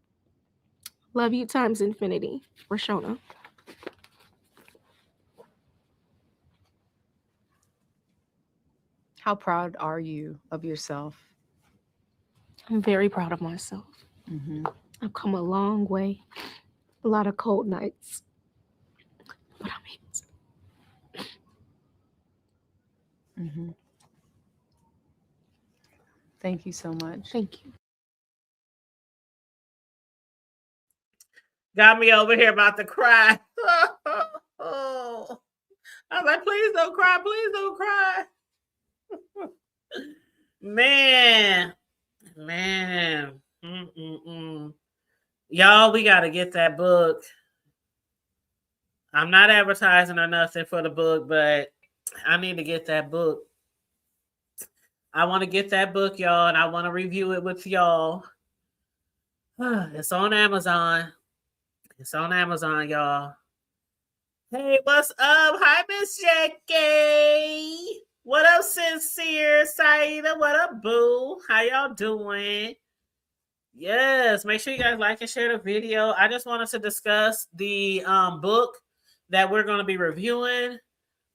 Speaker 4: Love you times infinity, Rashona.
Speaker 3: How proud are you of yourself?
Speaker 4: I'm very proud of myself.
Speaker 3: Mm-hmm.
Speaker 4: I've come a long way, a lot of cold nights, but I'm able to.
Speaker 3: Mm-hmm. Thank you so much.
Speaker 4: Thank you.
Speaker 2: Got me over here about to cry. Oh, I was like, please don't cry. Please don't cry. Man. Y'all, we got to get that book. I'm not advertising or nothing for the book, but I need to get that book. I want to get that book, y'all, and I want to review it with y'all. It's on Amazon. It's on Amazon, y'all. Hey, what's up? Hi, Miss Jackie. What up, Sincere? Saida, what up, boo? How y'all doing? Yes, make sure you guys like and share the video. I just wanted to discuss the book that we're going to be reviewing.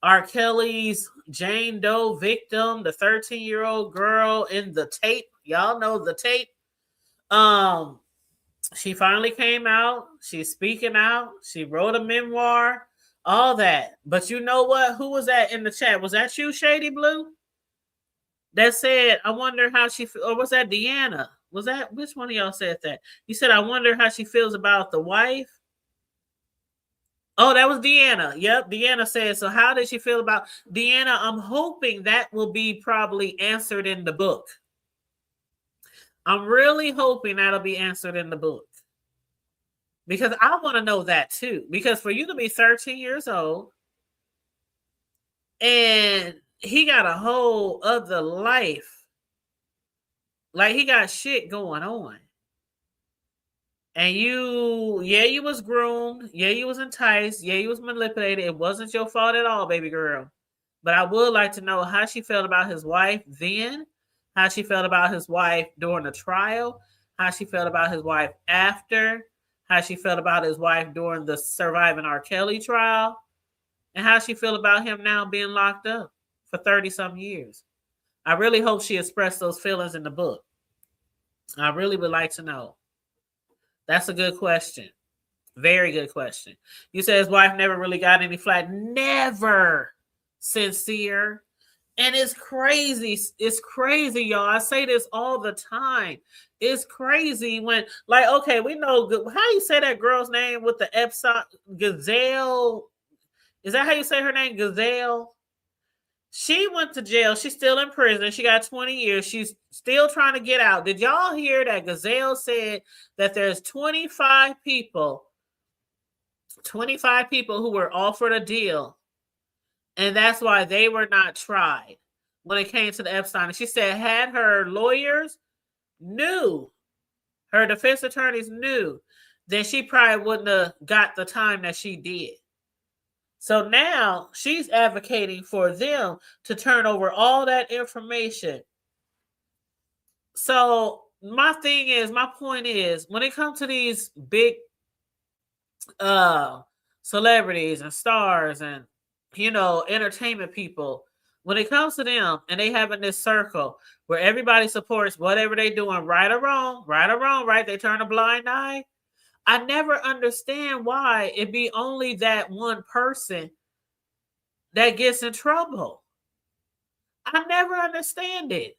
Speaker 2: R. Kelly's Jane Doe victim, the 13-year-old girl in the tape. Y'all know the tape. She finally came out. She's speaking out. She wrote a memoir, all that. But you know what? Who was that in the chat? Was that you, Shady Blue? That said, I wonder how she, or was that Deanna? Was that, which one of y'all said that? You said, I wonder how she feels about the wife. Oh, that was Deanna. Yep, Deanna said, so how did she feel about Deanna? I'm hoping that will be probably answered in the book. I'm really hoping that'll be answered in the book. Because I want to know that too. Because for you to be 13 years old and he got a whole other life, like he got shit going on. And you was groomed. Yeah, you was enticed. Yeah, you was manipulated. It wasn't your fault at all, baby girl. But I would like to know how she felt about his wife then, how she felt about his wife during the trial, how she felt about his wife after, how she felt about his wife during the Surviving R. Kelly trial, and how she felt about him now being locked up for 30-some years. I really hope she expressed those feelings in the book. I really would like to know. That's a good question. Very good question. You said his wife never really got any flack. Never, Sincere. And it's crazy. It's crazy, y'all. I say this all the time. It's crazy when, like, okay, we know, how you say that girl's name with the Epson? Gazelle. Is that how you say her name? Gazelle? She went to jail. She's still in prison. She got 20 years. She's still trying to get out. Did y'all hear that Gazelle said that there's 25 people who were offered a deal, and that's why they were not tried when it came to the Epstein? And she said had her lawyers knew, her defense attorneys knew, then she probably wouldn't have got the time that she did. So now she's advocating for them to turn over all that information. So my point is, when it comes to these big celebrities and stars and, entertainment people, when it comes to them and they have in this circle where everybody supports whatever they're doing, right or wrong, right? They turn a blind eye. I never understand why it be only that one person that gets in trouble. I never understand it.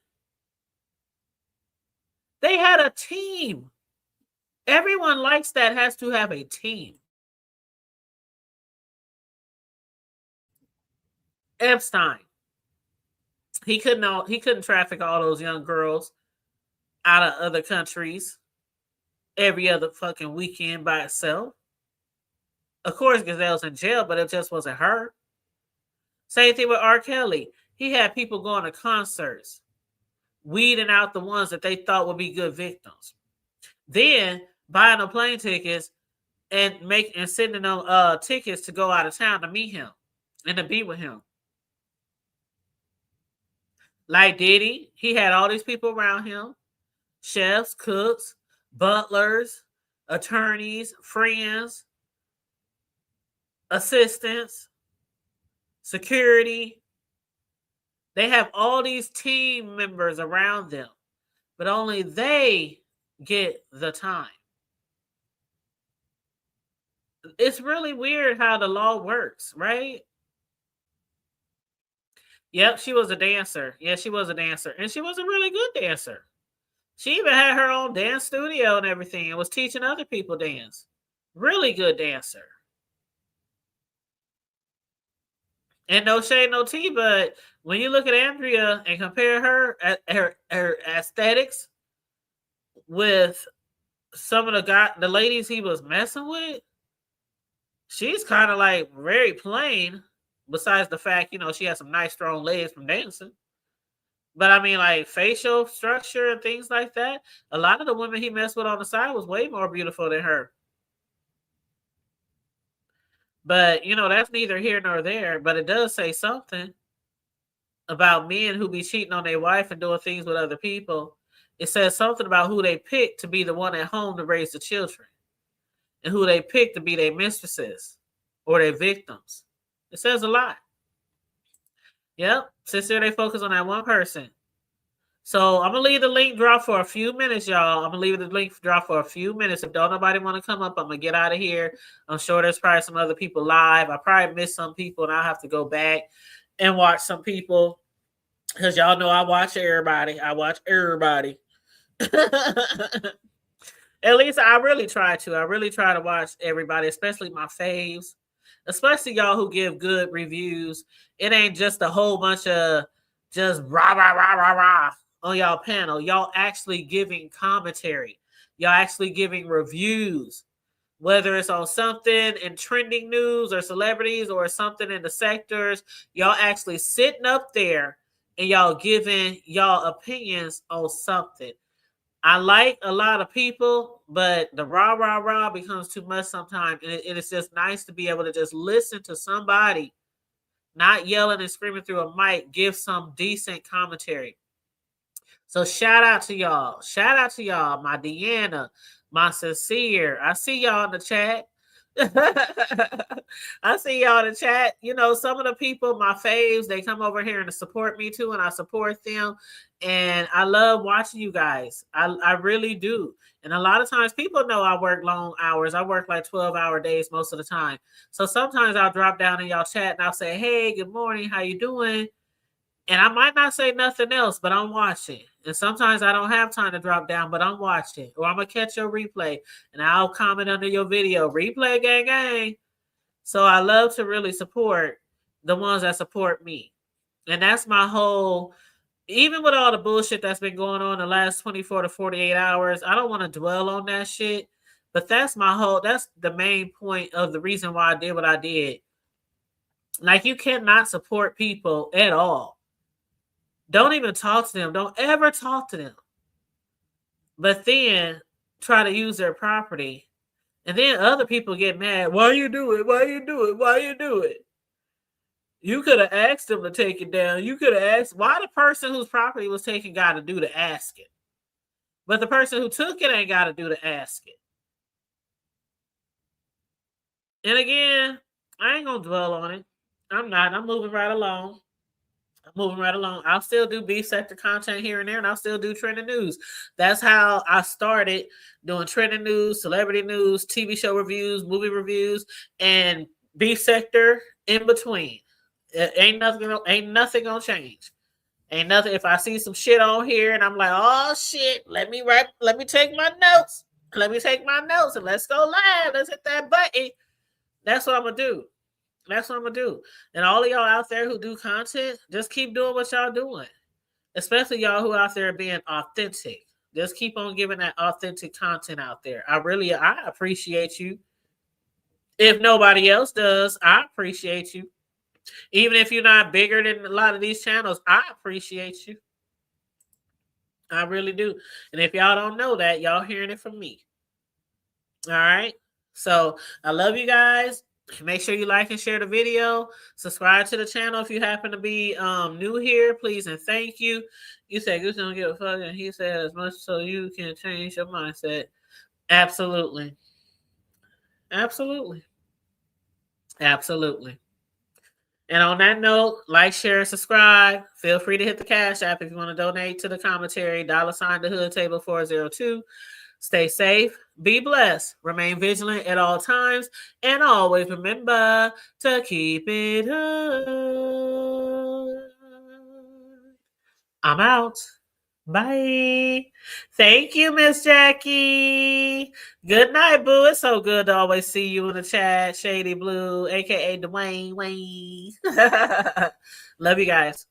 Speaker 2: They had a team. Everyone likes that has to have a team. Epstein. He couldn't traffic all those young girls out of other countries every other fucking weekend by itself. Of course, Gazelle's in jail, but it just wasn't her. Same thing with R. Kelly. He had people going to concerts, weeding out the ones that they thought would be good victims. Then buying the plane tickets and sending them tickets to go out of town to meet him and to be with him. Like Diddy, he had all these people around him: chefs, cooks, butlers, attorneys, friends, assistants, security. They have all these team members around them, but only they get the time. It's really weird how the law works, right? Yep, she was a dancer. Yeah, she was a dancer. And she was a really good dancer. She even had her own dance studio and everything and was teaching other people dance. Really good dancer. And no shade, no tea, but when you look at Andrea and compare her aesthetics with some of the ladies he was messing with, she's kind of like very plain, besides the fact, she has some nice strong legs from dancing. But I mean, like facial structure and things like that, a lot of the women he messed with on the side was way more beautiful than her. But, that's neither here nor there. But it does say something about men who be cheating on their wife and doing things with other people. It says something about who they pick to be the one at home to raise the children, and who they pick to be their mistresses or their victims. It says a lot. Yep. Since there they focus on that one person. So I'm going to leave the link drop for a few minutes, y'all. I'm going to leave the link drop for a few minutes. If don't nobody want to come up, I'm going to get out of here. I'm sure there's probably some other people live. I probably missed some people, and I'll have to go back and watch some people. Because y'all know I watch everybody. At least I really try to. I really try to watch everybody, especially my faves. Especially y'all who give good reviews. It ain't just a whole bunch of just rah, rah, rah, rah, rah on y'all panel. Y'all actually giving commentary. Y'all actually giving reviews. Whether it's on something in trending news or celebrities or something in the sectors, y'all actually sitting up there and y'all giving y'all opinions on something. I like a lot of people, but the rah, rah, rah becomes too much sometimes. And it's just nice to be able to just listen to somebody, not yelling and screaming through a mic, give some decent commentary. So shout out to y'all. Shout out to y'all, my Deanna, my Sincere. I see y'all in the chat. I see y'all in the chat. Some of the people, my faves, they come over here and support me too, and I support them. And I love watching you guys. I really do. And a lot of times people know I work long hours. I work like 12-hour days most of the time. So sometimes I'll drop down in y'all chat and I'll say, hey, good morning. How you doing? And I might not say nothing else, but I'm watching. And sometimes I don't have time to drop down, but I'm watching. Or I'm going to catch your replay and I'll comment under your video. Replay gang gang. So I love to really support the ones that support me. And that's my whole, even with all the bullshit that's been going on the last 24 to 48 hours, I don't want to dwell on that shit. But that's the main point of the reason why I did what I did. Like, you cannot support people at all. Don't even talk to them. Don't ever talk to them. But then try to use their property. And then other people get mad. Why you do it? Why you do it? Why you do it? You could have asked them to take it down. You could have asked. Why the person whose property was taken got to do the asking? But the person who took it ain't got to do the asking. And again, I ain't going to dwell on it. I'm not. I'm moving right along. I'll still do beef sector content here and there, and I'll still do trending news. That's how I started doing trending news, celebrity news, TV show reviews, movie reviews, and beef sector in between. Ain't nothing gonna change. Ain't nothing. If I see some shit on here and I'm like, oh shit, let me take my notes. And let's go live. Let's hit that button. That's what I'm gonna do. That's what I'm gonna do. And all of y'all out there who do content, just keep doing what y'all doing. Especially y'all who out there being authentic. Just keep on giving that authentic content out there. I appreciate you. If nobody else does, I appreciate you. Even if you're not bigger than a lot of these channels, I appreciate you. I really do. And if y'all don't know that, y'all hearing it from me. All right. So I love you guys. Make sure you like and share the video. Subscribe to the channel if you happen to be new here, please and thank you. You said Goose don't give a fuck, and he said as much so you can change your mindset. Absolutely. Absolutely. Absolutely. And on that note, like, share, subscribe. Feel free to hit the Cash App if you want to donate to the commentary. $, the Hood Table 402. Stay safe, be blessed, remain vigilant at all times, and always remember to keep it hood. I'm out. Bye. Thank you, Miss Jackie. Good night, boo. It's so good to always see you in the chat. Shady Blue, a.k.a. Dwayne Wayne. Love you guys.